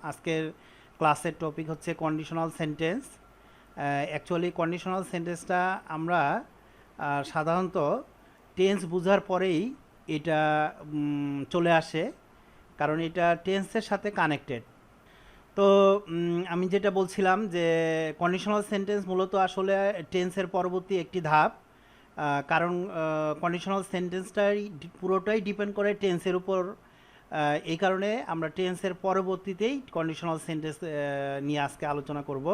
আজকের ক্লাসের টপিক হচ্ছে কন্ডিশনাল সেন্টেন্স। অ্যাকচুয়ালি কন্ডিশনাল সেন্টেন্সটা আমরা সাধারণত টেন্স বোঝার পরেই এটা চলে আসে, কারণ এটা টেন্সের সাথে কানেক্টেড। তো আমি যেটা বলছিলাম যে কন্ডিশনাল সেন্টেন্স মূলত আসলে টেন্সের পরবর্তী একটি ধাপ, কারণ কন্ডিশনাল সেন্টেন্সটাই পুরোটাই ডিপেন্ড করে টেন্সের উপর। এই কারণে আমরা টেন্সের পরবর্তীতেই কন্ডিশনাল সেন্টেন্স নিয়ে আজকে আলোচনা করব।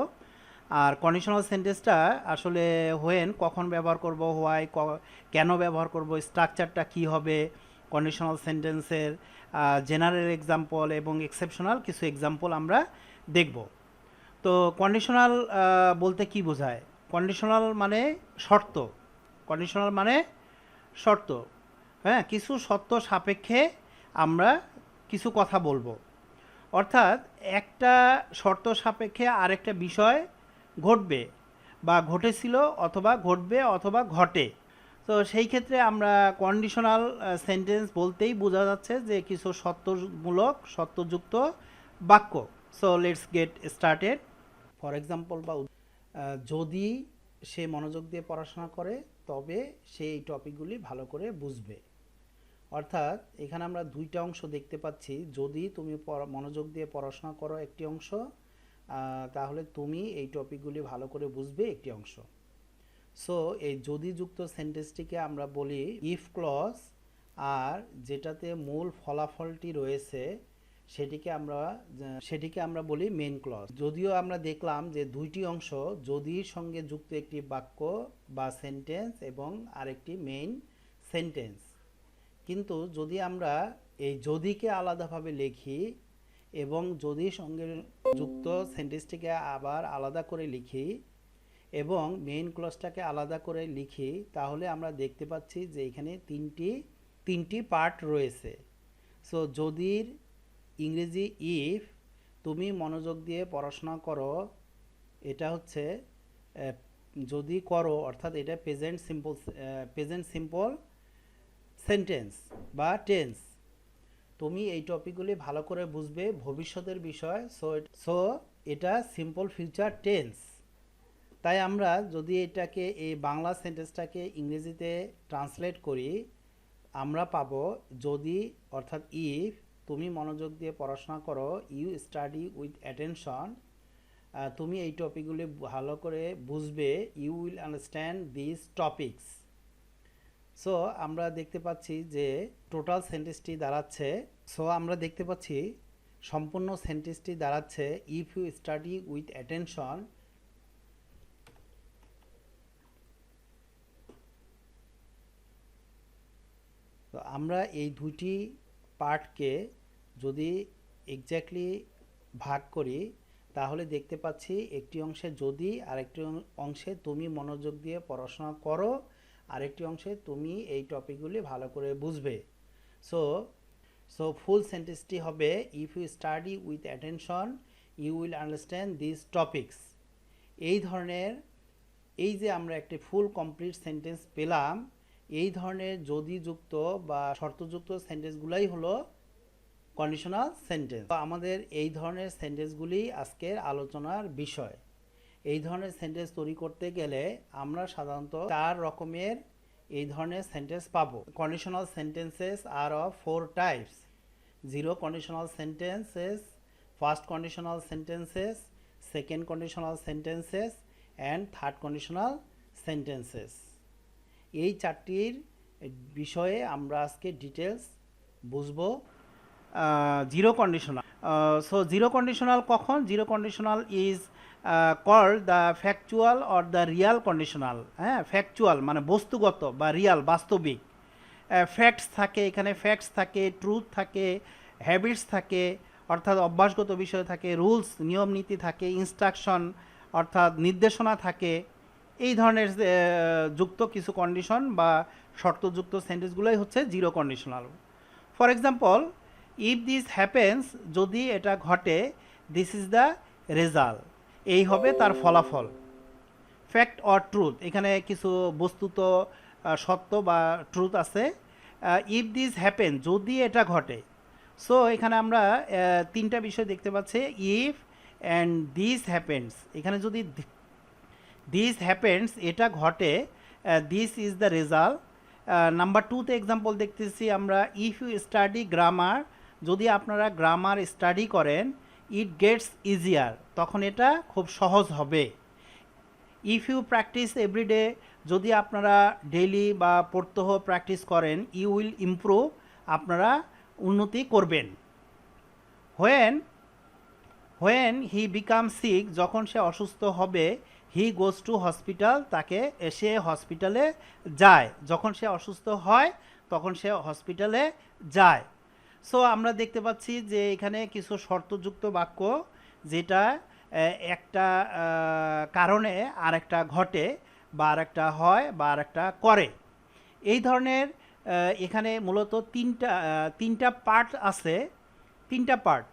আর কন্ডিশনাল সেন্টেন্সটা আসলে হোয়েন কখন ব্যবহার করব, হোয়াই কেন ব্যবহার করব, স্ট্রাকচারটা কি হবে, কন্ডিশনাল সেন্টেন্সের জেনারেল এক্সাম্পল এবং এক্সেপশনাল কিছু এক্সাম্পল আমরা দেখব। তো কন্ডিশনাল বলতে কি বোঝায়? কন্ডিশনাল মানে শর্ত। কন্ডিশনাল মানে শর্ত, হ্যাঁ, কিছু শর্ত সাপেক্ষে আমরা কিছু কথা বলবো। অর্থাৎ একটা শর্ত সাপেক্ষে আরেকটা বিষয় ঘটবে বা ঘটেছিল অথবা ঘটবে অথবা ঘটে। তো সেই ক্ষেত্রে আমরা কন্ডিশনাল সেন্টেন্স বলতেই বোঝা যাচ্ছে যে কিছু শর্তমূলক শর্তযুক্ত বাক্য। So let's get started. For example বা যদি সে মনোযোগ দিয়ে পড়াশোনা করে তবে সে এই টপিকগুলি ভালো করে বুঝবে। অর্থাৎ এখানে আমরা দুইটা অংশ দেখতে পাচ্ছি। যদি তুমি মনোযোগ দিয়ে পড়াশোনা করো একটি অংশ, তাহলে তুমি এই টপিকগুলি ভালো করে বুঝবে একটি অংশ। সো এই যদি যুক্ত সেন্টেন্সটিকে আমরা বলি ইফ ক্লজ, আর যেটাতে মূল ফলাফলটি রয়েছে সেটিকে আমরা বলি মেইন ক্লজ। যদিও আমরা দেখলাম যে দুইটি অংশ, যদির সঙ্গে যুক্ত একটি বাক্য বা সেন্টেন্স এবং আরেকটি মেইন সেন্টেন্স, কিন্তু যদি আমরা এই যদিকে আলাদাভাবে লিখি এবং যদির সঙ্গে যুক্ত সেন্টেন্সটিকে আবার আলাদা করে লিখি এবং মেইন ক্লজটাকে আলাদা করে লিখি, তাহলে আমরা দেখতে পাচ্ছি যে এখানে তিনটি পার্ট রয়েছে। সো যদির ইংরেজি ইফ, তুমি মনোযোগ দিয়ে পড়াশোনা করো, এটা হচ্ছে যদি করো, অর্থাৎ এটা প্রেজেন্ট সিম্পল সেন্টেন্স বা টেন্স। তুমি এই টপিকগুলি ভালো করে বুঝবে, ভবিষ্যতের বিষয়। সো এটা সিম্পল ফিউচার টেন্স। তাই আমরা যদি এটাকে এই বাংলা সেন্টেন্সটাকে ইংরেজিতে ট্রান্সলেট করি, আমরা পাবো যদি অর্থাৎ ইফ তুমি মনোযোগ দিয়ে পড়াশোনা করো, ইউ স্টাডি উইথ অ্যাটেনশন, তুমি এই টপিকগুলি ভালো করে বুঝবে, you will understand this topics. So আমরা দেখতে পাচ্ছি যে টোটাল সেন্টেন্সটি দাঁড়াচ্ছে, সম্পূর্ণ সেন্টেন্সটি দাঁড়াচ্ছে if you study with attention. তো আমরা এই দুইটি পার্টকে যদি এক্স্যাক্টলি ভাগ করি, তাহলে দেখতে পাচ্ছি একটি অংশে যদি, আরেকটি অংশে তুমি মনোযোগ দিয়ে পড়াশোনা করো, আরেকটি অংশে তুমি এই টপিকগুলি ভালো করে বুঝবে। সো ফুল সেন্টেন্সটি হবে if you study with attention you will understand this topics. এই যে আমরা একটি ফুল কমপ্লিট সেন্টেন্স পেলাম, এই ধরনের যদি যুক্ত বা শর্তযুক্ত সেন্টেন্সগুলাই হলো কন্ডিশনাল সেন্টেন্স। আমাদের এই ধরনের সেন্টেন্সগুলি আজকের আলোচনার বিষয়। এই ধরনের সেন্টেন্স তৈরি করতে গেলে আমরা সাধারণত 4 রকমের এই ধরনের সেন্টেন্স পাবো। Conditional sentences are of 4 types: zero conditional sentences, first conditional sentences, second conditional sentences and third conditional sentences. এই 4টির বিষয়ে আমরা আজকে ডিটেলস বুঝবো। Zero conditional. So zero conditional কখন? Zero conditional is called the factual or the real conditional. হ্যাঁ, factual মানে বস্তুগত বা রিয়াল বাস্তবিক। ফ্যাক্টস থাকে, এখানে ফ্যাক্টস থাকে, ট্রুথ থাকে, হ্যাবিটস থাকে অর্থাৎ অভ্যাসগত বিষয় থাকে, রুলস নিয়ম নীতি থাকে, ইনস্ট্রাকশন অর্থাৎ নির্দেশনা থাকে। এই ধরনের যুক্ত কিছু কন্ডিশন বা শর্তযুক্ত সেন্টেন্সগুলোই হচ্ছে zero conditional. For example, if this happens, যদি এটা ঘটে, দিস ইজ দ্য রেজাল্ট, এই হবে তার ফলাফল। ফ্যাক্ট অর ট্রুথ, এখানে কিছু বস্তুত সত্য বা ট্রুথ আছে। ইফ দিস হ্যাপেন, যদি এটা ঘটে। সো এখানে আমরা তিনটা বিষয় দেখতে পাচ্ছি, ইফ অ্যান্ড দিস হ্যাপেন্স। এখানে যদি দিস হ্যাপেন্স এটা ঘটে, this is the result. Number টুতে এক্সাম্পল দেখতেছি আমরা, ইফ ইউ স্টাডি গ্রামার, যদি আপনারা গ্রামার স্টাডি করেন, ইট গেটস ইজিয়ার, তখন এটা খুব সহজ হবে। ইফ ইউ প্র্যাকটিস এভরিডে, যদি আপনারা ডেইলি বা প্রত্যহ প্র্যাকটিস করেন, ইউ উইল ইমপ্রুভ, আপনারা উন্নতি করবেন। When when he become sick, যখন সে অসুস্থ হবে, হি গোজ টু হসপিটাল, তাকে সে হসপিটালে যায়। যখন সে অসুস্থ হয় তখন সে হসপিটালে যায়। সো আমরা দেখতে পাচ্ছি যে এখানে কিছু শর্তযুক্ত বাক্য, যেটা একটা কারণে আরেকটা ঘটে, বা আরেকটা হয়, বা আরেকটা করে। এই ধরনের এখানে মূলত তিনটা পার্ট আছে, তিনটা পার্ট।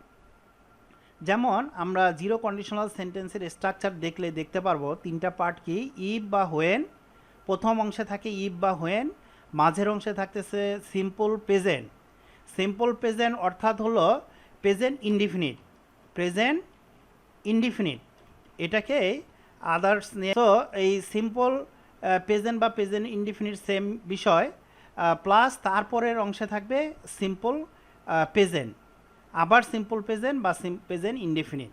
যেমন আমরা জিরো কন্ডিশনাল সেন্টেন্সের স্ট্রাকচার দেখতে পারবো তিনটা পার্ট কি, ইফ বা হোয়েন, প্রথম অংশে থাকে ইফ বা হোয়েন, মাঝের অংশে থাকতেছে সিম্পল প্রেজেন্ট। সিম্পল প্রেজেন্ট অর্থাৎ হলো প্রেজেন্ট ইনডিফিনিট, প্রেজেন্ট ইনডিফিনিট, এটাকে আদার্স নিয়ে। তো এই সিম্পল প্রেজেন্ট বা প্রেজেন্ট ইনডিফিনিট সেম বিষয়, প্লাস তারপরের অংশে থাকবে সিম্পল প্রেজেন্ট, আবার সিম্পল প্রেজেন্ট বা প্রেজেন্ট ইনডিফিনিট।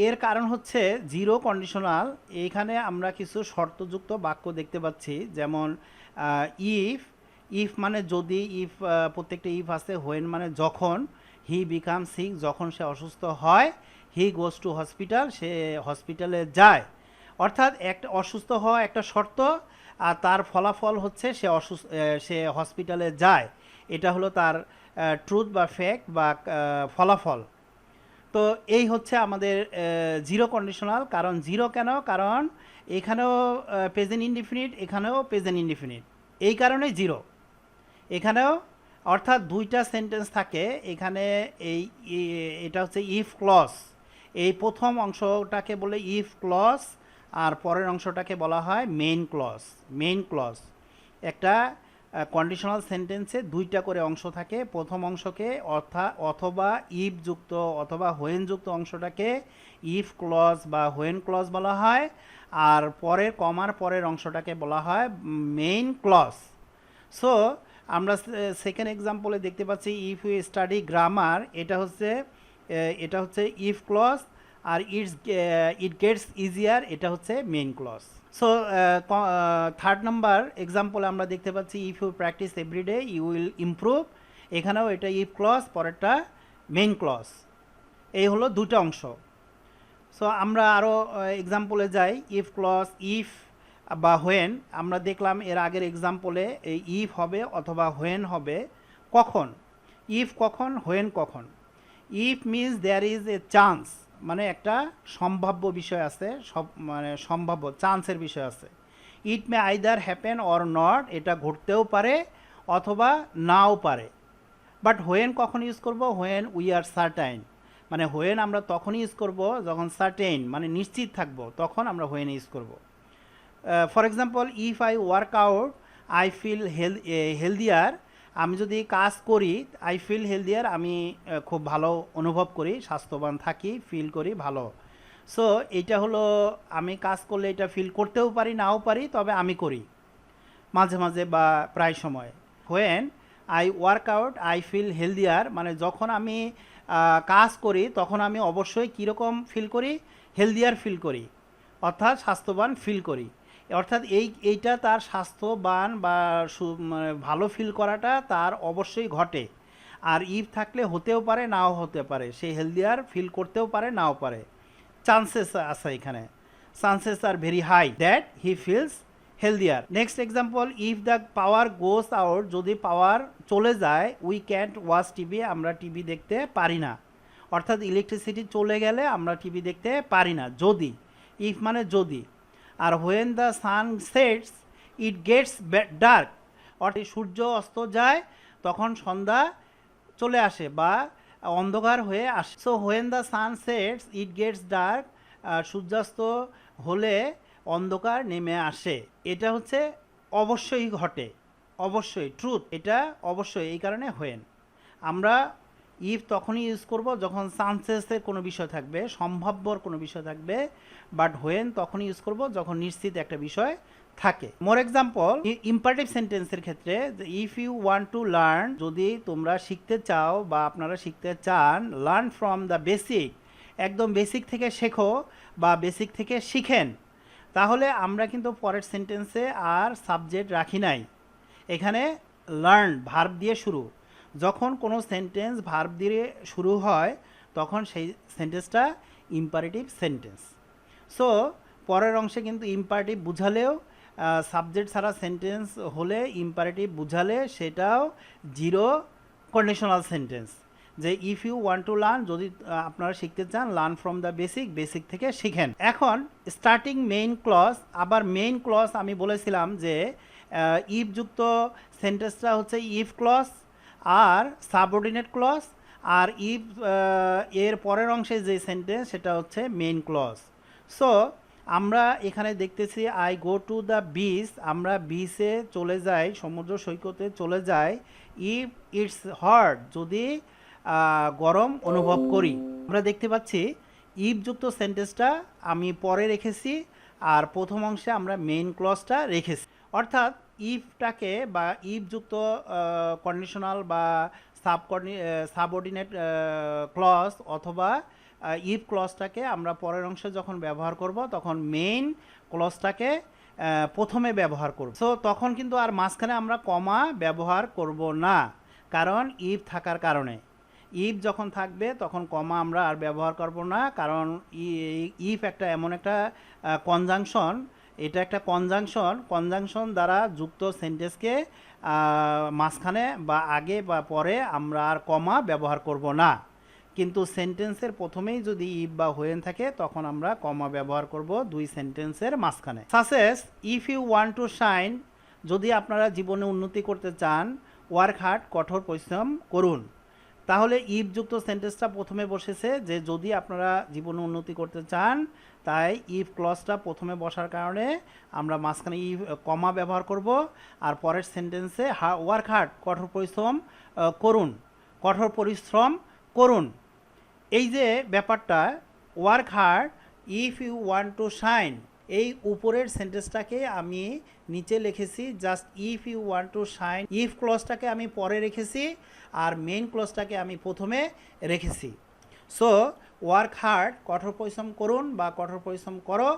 এর কারণ হচ্ছে জিরো কন্ডিশনাল, এইখানে আমরা কিছু শর্তযুক্ত বাক্য দেখতে পাচ্ছি, যেমন ইফ, ইফ মানে যদি, ইফ প্রত্যেকটা ইফ আছে, হোয়েন মানে যখন, হি বিকাম সিক, যখন সে অসুস্থ হয়, হি গোজ টু হসপিটাল, সে হসপিটালে যায়। অর্থাৎ একটা অসুস্থ হওয়া একটা শর্ত, আর তার ফলাফল হচ্ছে সে হসপিটালে যায়। এটা হলো তার ট্রুথ বা ফ্যাক্ট বা ফলাফল। তো এই হচ্ছে আমাদের জিরো কন্ডিশনাল। কারণ জিরো কেন? কারণ এখানেও প্রেজেন্ট ইনডিফিনিট, এখানেও প্রেজেন্ট ইনডিফিনিট, এই কারণে জিরো। এখানেও অর্থাৎ দুইটা সেন্টেন্স থাকে এখানে। এটা হচ্ছে ইফ ক্লজ, এই প্রথম অংশটাকে বলে ইফ ক্লজ, আর পরের অংশটাকে বলা হয় মেইন ক্লজ। মেইন ক্লজ একটা কন্ডিশনাল সেন্টেন্সে দুইটা করে অংশ থাকে। প্রথম অংশকে অথবা ইফ যুক্ত অথবা হোয়েন যুক্ত অংশটাকে ইফ ক্লজ বা হোয়েন ক্লজ বলা হয়, আর পরের কমার পরের অংশটাকে বলা হয় মেইন ক্লজ। সো আমরা সেকেন্ড এক্সাম্পলে দেখতে পাচ্ছি ইফ ইউ স্টাডি গ্রামার, এটা হচ্ছে ইফ ক্লজ, আর ইট গেটস ইজিয়ার, এটা হচ্ছে main clause. So third number এক্সাম্পলে আমরা দেখতে পাচ্ছি if you practice everyday you will improve, এখানেও এটা ইফ ক্লজ, পরেরটা মেইন ক্লজ। এই হলো দুটো অংশ। সো আমরা আরও এক্সাম্পলে যাই। ইফ ক্লজ, ইফ বা হোয়েন, আমরা দেখলাম এর আগের এক্সাম্পলে এই ইফ হবে অথবা হোয়েন হবে। কখন? ইফ কখন, হোয়েন কখন? If means there is a chance, মানে একটা সম্ভাব্য বিষয় আছে, মানে সম্ভাব্য চান্সের বিষয় আছে। ইট মে আইদার হ্যাপেন অর নট, এটা ঘটতেও পারে অথবা নাও পারে। বাট হোয়েন কখন ইউজ করব? হোয়েন উই আর সার্টাইন, মানে হোয়েন আমরা তখনই ইউজ করব যখন সার্টেইন মানে নিশ্চিত থাকবো, তখন আমরা হোয়েন ইউজ করব। For example, if I work out I feel healthier, আমি যদি কাজ করি আই ফিল হেলদিয়ার, আমি খুব ভালো অনুভব করি, স্বাস্থ্যবান থাকি, ফিল করি ভালো। সো এইটা হলো আমি কাজ করলে এটা ফিল করতেও পারি, নাও পারি, তবে আমি করি মাঝে মাঝে বা প্রায় সময়। When I work out I feel healthier, মানে যখন আমি কাজ করি তখন আমি অবশ্যই কীরকম ফিল করি? হেলদিয়ার ফিল করি, অর্থাৎ স্বাস্থ্যবান ফিল করি। অর্থাৎ এইটা তার স্বাস্থ্যবান বা মানে ভালো ফিল করাটা তার অবশ্যই ঘটে। আর ইফ থাকলে হতেও পারে, নাও হতে পারে, সে হেলদিয়ার ফিল করতেও পারে, নাও পারে। চান্সেস আছে এখানে, chances are very high that he feels healthier. Next example, if the power goes out, যদি পাওয়ার চলে যায়, উই ক্যান্ট ওয়াচ টিভি, আমরা টিভি দেখতে পারি না। অর্থাৎ ইলেকট্রিসিটি চলে গেলে আমরা টিভি দেখতে পারি না, যদি। ইফ মানে যদি। আর when the sun sets it gets dark, অর্থাৎ সূর্য অস্ত যায় তখন সন্ধ্যা চলে আসে বা অন্ধকার হয়ে আসে। So when the sun sets it gets dark, সূর্যাস্ত হলে অন্ধকার নেমে আসে। এটা হচ্ছে অবশ্যই ঘটে, অবশ্যই ট্রুথ, এটা অবশ্যই, এই কারণে হোয়েন। আমরা ইফ তখনই ইউজ করব যখন চান্সেসের কোনো বিষয় থাকবে, সম্ভাব্যর কোনো বিষয় থাকবে, বাট হোয়েন তখনই ইউজ করব যখন নিশ্চিত একটা বিষয় থাকে। মোর এক্সাম্পল, ইম্পারেটিভ সেন্টেন্সের ক্ষেত্রে if you want to learn, যদি তোমরা শিখতে চাও বা আপনারা শিখতে চান, লার্ন ফ্রম দ্য বেসিক, একদম বেসিক থেকে শেখো বা বেসিক থেকে শিখেন, তাহলে আমরা কিন্তু পরের সেন্টেন্সে আর সাবজেক্ট রাখি নাই। এখানে লার্ন ভার্ব দিয়ে শুরু। যখন কোনো সেন্টেন্স ভার্ব দিয়ে শুরু হয় তখন সেই সেন্টেন্সটা ইম্পারেটিভ সেন্টেন্স। সো পরের অংশে কিন্তু ইম্পারেটিভ বুঝালেও, সাবজেক্ট ছাড়া সেন্টেন্স হলে ইম্পারেটিভ বুঝালে সেটাও জিরো কন্ডিশনাল সেন্টেন্স। যে if you want to learn, যদি আপনারা শিখতে চান, learn from the basic, basic থেকে শিখেন। এখন স্টার্টিং মেইন ক্লজ, আবার মেইন ক্লজ আমি বলেছিলাম যে ইফ যুক্ত সেন্টেন্সটা হচ্ছে ইফ ক্লজ আর সাবঅর্ডিনেট ক্লজ, আর ইফ এর পরের অংশে যে সেন্টেন্স সেটা হচ্ছে মেইন ক্লজ। সো আমরা এখানে দেখতেছি I go to the beach, আমরা বিচে চলে যাই, সমুদ্র সৈকতে চলে যাই। ইফ ইটস হট, যদি গরম অনুভব করি। আমরা দেখতে পাচ্ছি ইফ যুক্ত সেন্টেন্সটা আমি পরে রেখেছি আর প্রথম অংশে আমরা মেইন ক্লজটা রেখেছি। অর্থাৎ ইফটাকে বা ইফ যুক্ত কন্ডিশনাল বা সাবঅর্ডিনেট ক্লজ অথবা ইফ ক্লজটাকে আমরা পরের অংশে যখন ব্যবহার করব তখন মেইন ক্লজটাকে প্রথমে ব্যবহার করব। সো তখন কিন্তু আর মাঝখানে আমরা কমা ব্যবহার করব না, কারণ ইফ থাকার কারণে। ইফ যখন থাকবে তখন কমা আমরা আর ব্যবহার করব না, কারণ ইফ একটা এমন একটা কনজাংশন, এটা একটা কনজাংশন দ্বারা যুক্ত সেন্টেন্সকে মাঝখানে বা আগে বা পরে আমরা আর কমা ব্যবহার করব না। কিন্তু সেন্টেন্সের প্রথমেই যদি ইফ বা হোয়েন থাকে তখন আমরা কমা ব্যবহার করব দুই সেন্টেন্সের মাঝখানে। সাসেস if you want to shine, যদি আপনারা জীবনে উন্নতি করতে চান, ওয়ার্ক হার্ড, কঠোর পরিশ্রম করুন। তাহলে ইফ যুক্ত সেন্টেন্সটা প্রথমে বসেছে, যে যদি আপনারা জীবনে উন্নতি করতে চান, তাই ইফ ক্লজটা প্রথমে বসার কারণে আমরা মাঝখানে ইফ কমা ব্যবহার করব। আর পরের সেন্টেন্সে ওয়ার্ক হার্ড, কঠোর পরিশ্রম করুন, কঠোর পরিশ্রম করুন। এই যে ব্যাপারটা work hard, if you want to shine, এই উপরের সেন্টেন্সটাকে আমি নিচে লিখেছি just if you want to shine. If ক্লজটাকে আমি পরে রেখেছি আর মেইন ক্লজটাকে আমি প্রথমে রেখেছি। সো ওয়ার্ক হার্ড, কঠোর পরিশ্রম করুন বা কঠোর পরিশ্রম করো,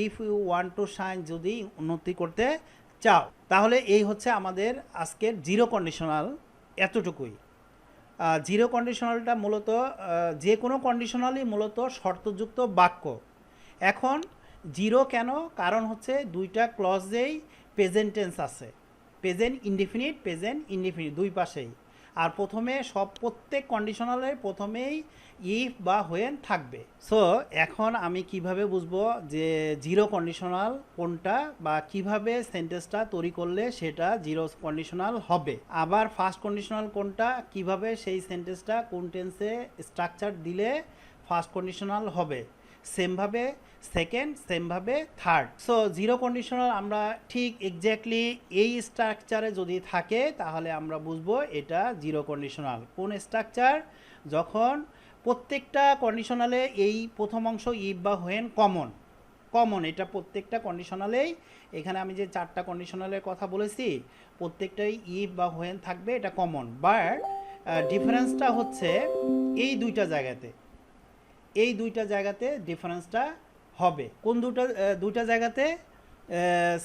if you want to shine, যদি উন্নতি করতে চাও। তাহলে এই হচ্ছে আমাদের আজকের জিরো কন্ডিশনাল, এতটুকুই। জিরো কন্ডিশনালটা মূলত যে কোনো কন্ডিশনালই মূলত শর্তযুক্ত বাক্য। এখন জিরো কেন? কারণ হচ্ছে দুইটা ক্লজেই প্রেজেন্ট টেন্স আছে, প্রেজেন্ট ইনডিফিনিট দুই পাশেই। আর প্রথমে প্রত্যেক কন্ডিশনালের প্রথমেই ইফ বা হোয়েন থাকবে। সো এখন আমি কিভাবে বুঝবো যে জিরো কন্ডিশনাল কোনটা বা কিভাবে সেন্টেন্সটা তৈরি করলে সেটা জিরো কন্ডিশনাল হবে, আবার ফার্স্ট কন্ডিশনাল কোনটা, কিভাবে সেই সেন্টেন্সটা কোন টেন্সে স্ট্রাকচার দিলে ফার্স্ট কন্ডিশনাল হবে, সেমভাবে সেকেন্ড, সেমভাবে থার্ড। সো জিরো কন্ডিশনাল আমরা ঠিক এক্স্যাক্টলি এই স্ট্রাকচারে যদি থাকে তাহলে আমরা বুঝবো এটা জিরো কন্ডিশনাল। কোন স্ট্রাকচার? যখন প্রত্যেকটা কন্ডিশনালে এই প্রথম অংশ ইফ বা হোয়েন কমন, এটা প্রত্যেকটা কন্ডিশনালেই, এখানে আমি যে চারটা কন্ডিশনালের কথা বলেছি প্রত্যেকটাই ইফ বা হোয়েন থাকবে, এটা কমন। বাট ডিফারেন্সটা হচ্ছে এই দুইটা জায়গাতে ডিফারেন্সটা হবে। কোন দুইটা জায়গাতে?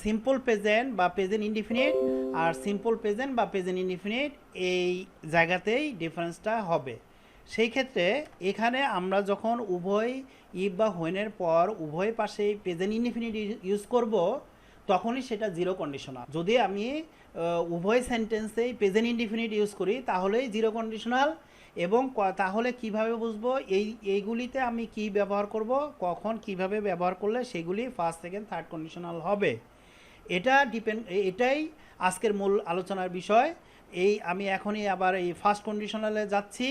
সিম্পল প্রেজেন্ট বা প্রেজেন্ট ইনডিফিনিট আর সিম্পল প্রেজেন্ট বা প্রেজেন্ট ইনডিফিনিট, এই জায়গাতেই ডিফারেন্সটা হবে। সেই ক্ষেত্রে এখানে আমরা যখন উভয় ইফ বা হোয়েনের পর উভয় পাশে প্রেজেন্ট ইনডিফিনিট ইউজ করব তখনই সেটা জিরো কন্ডিশনাল। যদি আমি উভয় সেন্টেন্সেই প্রেজেন্ট ইনডিফিনিট ইউজ করি তাহলেই জিরো কন্ডিশনাল। এবং তাহলে কিভাবে বুঝবো এইগুলিতে আমি কি ব্যবহার করব, কখন কিভাবে ব্যবহার করলে সেগুলি ফার্স্ট, সেকেন্ড, থার্ড কন্ডিশনাল হবে, এটাই আজকের মূল আলোচনার বিষয়। আমি এখনই আবার এই ফার্স্ট কন্ডিশনালে যাচ্ছি।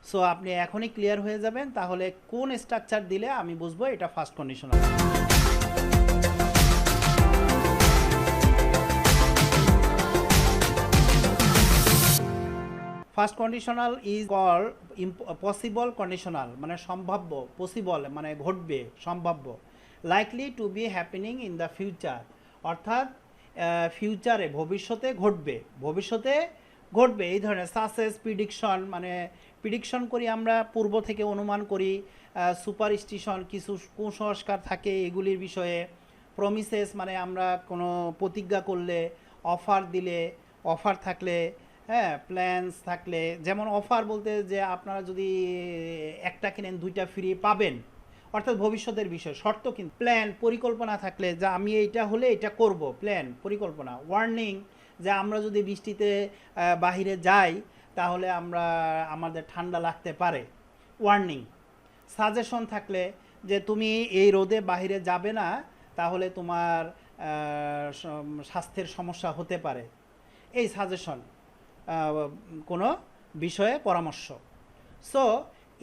সো আপনি এখনই ক্লিয়ার হয়ে যাবেন তাহলে কোন স্ট্রাকচার দিলে আমি বুঝবো এটা first conditional. First conditional is call possible conditional, মানে সম্ভাব্য, পসিবল মানে ঘটবে, সম্ভাব্য। Likely to be happening in the future, অর্থাৎ ফিউচারে, ভবিষ্যতে ঘটবে, ভবিষ্যতে ঘটবে এই ধরনের। সাসেস প্রিডিকশন, মানে প্রিডিকশন করি আমরা, পূর্ব থেকে অনুমান করি। সুপারস্টিশন, কিছু কুসংস্কার থাকে এগুলির বিষয়ে। প্রমিসেস, মানে আমরা কোনো প্রতিজ্ঞা করলে, অফার দিলে, অফার থাকলে, হ্যাঁ, প্ল্যানস থাকলে। যেমন অফার বলতে যে আপনারা যদি একটা কিনেন 2টা ফ্রি পাবেন, অর্থাৎ ভবিষ্যতের বিষয়, শর্ত। কিন্তু প্ল্যান, পরিকল্পনা থাকলে যে আমি এইটা হলে এটা করব, প্ল্যান, পরিকল্পনা। ওয়ার্নিং, যে আমরা যদি বৃষ্টিতে বাহিরে যাই তাহলে আমাদের ঠান্ডা লাগতে পারে, ওয়ার্নিং। সাজেশন থাকলে যে তুমি এই রোদে বাহিরে যাবে না, তাহলে তোমার স্বাস্থ্যের সমস্যা হতে পারে, এই সাজেশন, কোনো বিষয়ে পরামর্শ। সো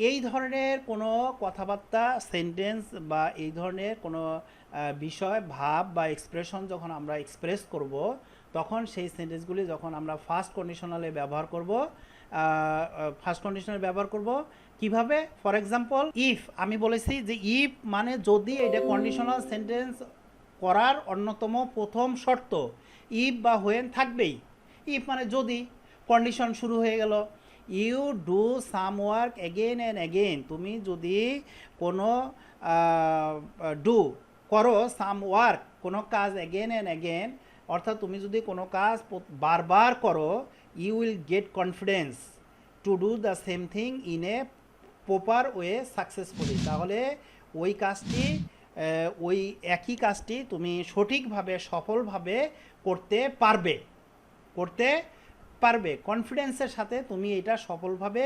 এই ধরনের কোনো কথাবার্তা, সেন্টেন্স বা এই ধরনের কোনো বিষয়, ভাব বা এক্সপ্রেশন যখন আমরা এক্সপ্রেস করব, তখন সেই সেন্টেন্সগুলি যখন আমরা ফার্স্ট কন্ডিশনালে ব্যবহার করব, ফার্স্ট কন্ডিশনালে ব্যবহার করব কিভাবে? ফর এক্সাম্পল, ইফ, আমি বলেছি যে ইফ মানে যদি, এটা কন্ডিশনাল সেন্টেন্স করার অন্যতম প্রথম শর্ত। ইফ বা হোয়েন থাকবেই। ইফ মানে যদি, কন্ডিশন শুরু হয়ে গেল। You do some work again and again, তুমি যদি কোনো ডু করো, সাম ওয়ার্ক কোনো কাজ, অ্যাগেন অ্যান্ড অ্যাগেন, অর্থাৎ তুমি যদি কোনো কাজ বারবার করো, you will get confidence to do the same thing in a proper way successfully, তাহলে ওই কাজটি, ওই একই কাজটি তুমি সঠিকভাবে, সফলভাবে করতে পারবে, করতে পারবে। কনফিডেন্সের সাথে তুমি এটা সফলভাবে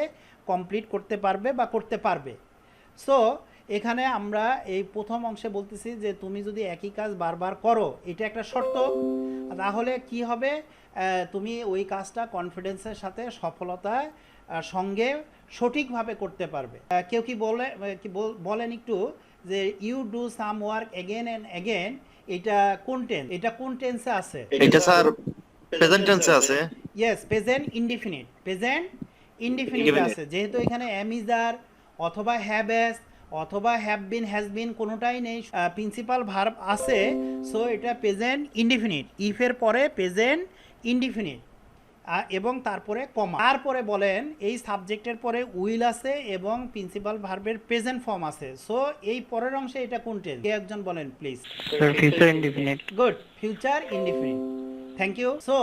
কমপ্লিট করতে পারবে বা করতে পারবে। সো এখানে আমরা এই প্রথম অংশে বলতেছি যে তুমি যদি একই কাজ বারবার করো, এটা একটা শর্ত, তাহলে কি হবে? তুমি ওই কাজটা কনফিডেন্সের সাথে, সফলতার সঙ্গে সঠিকভাবে করতে পারবে। কেউ কি বলেন একটু যে you do some work again and again, এটা কোন টেন্স, এটা কোন টেন্সে আছে? এটা স্যার প্রেজেন্ট টেন্সে আছে। Yes, present indefinite, present indefinite আছে। যেহেতু এখানে এম ইজ আর অথবা হ্যাভ এস অথবা হ্যাভ বিন, হ্যাজ বিন, কোনোটাই নেই, প্রিন্সিপাল ভার্ব আছে, সো এটা প্রেজেন্ট ইনডিফিনিট। ইফের পরে প্রেজেন্ট ইনডিফিনিট এবং তারপরে কমা, তারপরে বলেন এই সাবজেক্টের পরে উইল আছে এবং প্রিন্সিপাল ভার্বের প্রেজেন্ট ফর্ম আছে। সো এই পরের অংশে এটা কোন টেন্স? কে একজন বলেন please. Future indefinite. Good, future indefinite, thank you. So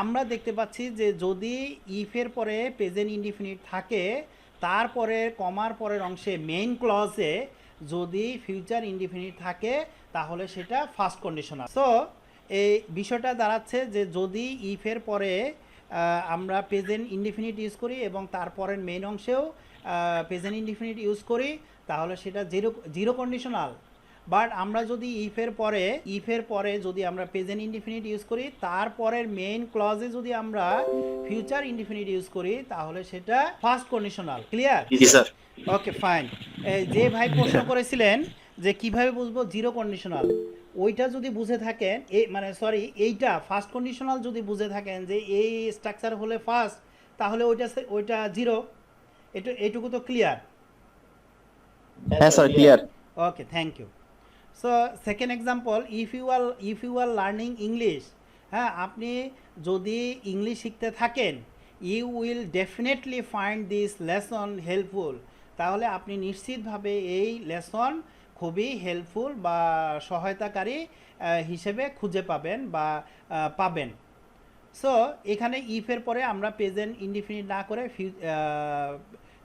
আমরা দেখতে পাচ্ছি যে যদি ইফের পরে প্রেজেন্ট ইনডিফিনিট থাকে, তারপরে কমার পরের অংশে মেইন ক্লজে যদি ফিউচার ইনডিফিনিট থাকে, তাহলে সেটা ফার্স্ট কন্ডিশনাল। সো এই বিষয়টা দাঁড়াচ্ছে যে যদি ইফের পরে আমরা প্রেজেন্ট ইনডিফিনিট ইউজ করি এবং তারপরের মেইন অংশেও প্রেজেন্ট ইনডিফিনিট ইউজ করি, তাহলে সেটা জিরো কন্ডিশনাল। বাট আমরা যদি ইফের পরে যদি আমরা প্রেজেন্ট ইনডিফিনিট ইউজ করি, তারপরের মেইন ক্লজে যদি আমরা ফিউচার ইনডিফিনিট ইউজ করি, তাহলে সেটা ফার্স্ট কন্ডিশনাল। ক্লিয়ার? জি স্যার। Okay, fine. যে ভাই প্রশ্ন করেছিলেন যে কিভাবে বুঝবো জিরো কন্ডিশনাল, ওইটা যদি বুঝে থাকেন, এইটা ফার্স্ট কন্ডিশনাল যদি বুঝে থাকেন যে এই স্ট্রাকচার হলে ফার্স্ট, তাহলে ওইটা জিরো, এইটুকু তো ক্লিয়ার? হ্যাঁ sir, clear. Okay, thank you. So second example, if you are learning English, হ্যাঁ, আপনি যদি ইংলিশ শিখতে থাকেন, you will definitely find this lesson helpful, তাহলে আপনি নিশ্চিতভাবে এই লেসন খুবই হেল্পফুল বা সহায়তাকারী হিসেবে খুঁজে পাবেন বা পাবেন। সো এখানে ইফের পরে আমরা প্রেজেন্ট ইনডিফিনিট না করে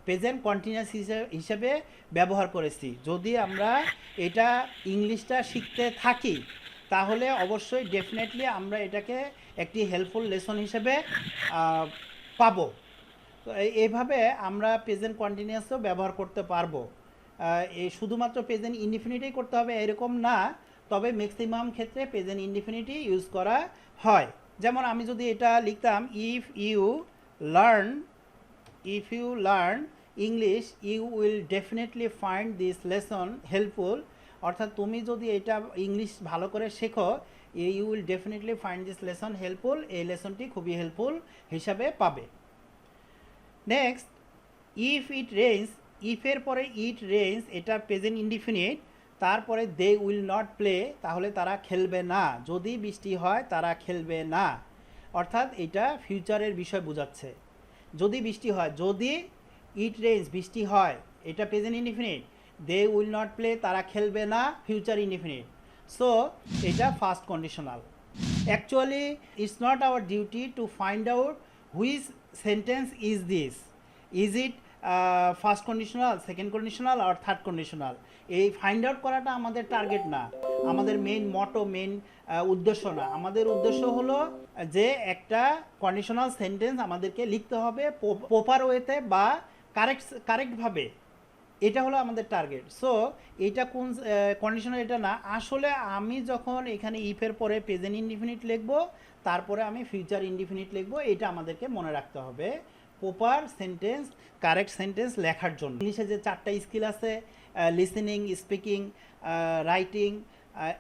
প্রেজেন্ট কন্টিনিউয়াস হিসেবে ব্যবহার করেছি। যদি আমরা এটা ইংলিশটা শিখতে থাকি, তাহলে অবশ্যই ডেফিনেটলি আমরা এটাকে একটি হেল্পফুল লেসন হিসেবে পাবো। তো এইভাবে আমরা প্রেজেন্ট কন্টিনিউয়াসও ব্যবহার করতে পারবো। এই শুধুমাত্র প্রেজেন্ট ইনডিফিনিটেই করতে হবে এরকম না, তবে ম্যাক্সিমাম ক্ষেত্রে প্রেজেন্ট ইনডিফিনিটই ইউজ করা হয়। যেমন আমি যদি এটা লিখতাম, if you learn English you will definitely find this lesson helpful, অর্থাৎ তুমি যদি এটা ইংলিশ ভালো করে শেখো, you will definitely find this lesson helpful, এই লেসনটি খুবই হেল্পফুল হিসাবে পাবে। নেক্সট, ইফ ইট রেইনস, ইফের পরে ইট রেইনস এটা প্রেজেন্ট ইনডিফিনিট, তারপরে দে উইল নট প্লে, তাহলে তারা খেলবে না। যদি বৃষ্টি হয় তারা খেলবে না, অর্থাৎ এটা ফিউচারের বিষয় বোঝাচ্ছে। যদি বৃষ্টি হয়, যদি ইট রেইনস বৃষ্টি হয়, এটা present indefinite, they will not play তারা খেলবে না, ফিউচার ইনডিফিনিট। সো এটা first conditional. Actually it's not our duty to find out which sentence is this, is it first conditional, second conditional আর third conditional. এই find out করাটা আমাদের target না, আমাদের মেইন মটো, মেইন উদ্দেশ্য না। আমাদের উদ্দেশ্য হলো যে একটা কন্ডিশনাল সেন্টেন্স আমাদেরকে লিখতে হবে প্রপার ওয়েতে বা কারেক্টভাবে, এটা হলো আমাদের টার্গেট। সো এটা কোন কন্ডিশনাল এটা না, আসলে আমি যখন এখানে ইফের পরে প্রেজেন্ট ইনডিফিনিট লিখবো, তারপরে আমি ফিউচার ইনডিফিনিট লিখবো, এটা আমাদেরকে মনে রাখতে হবে প্রপার সেন্টেন্স, কারেক্ট সেন্টেন্স লেখার জন্য। ইংলিশে যে 4টা স্কিল আছে, listening, speaking, writing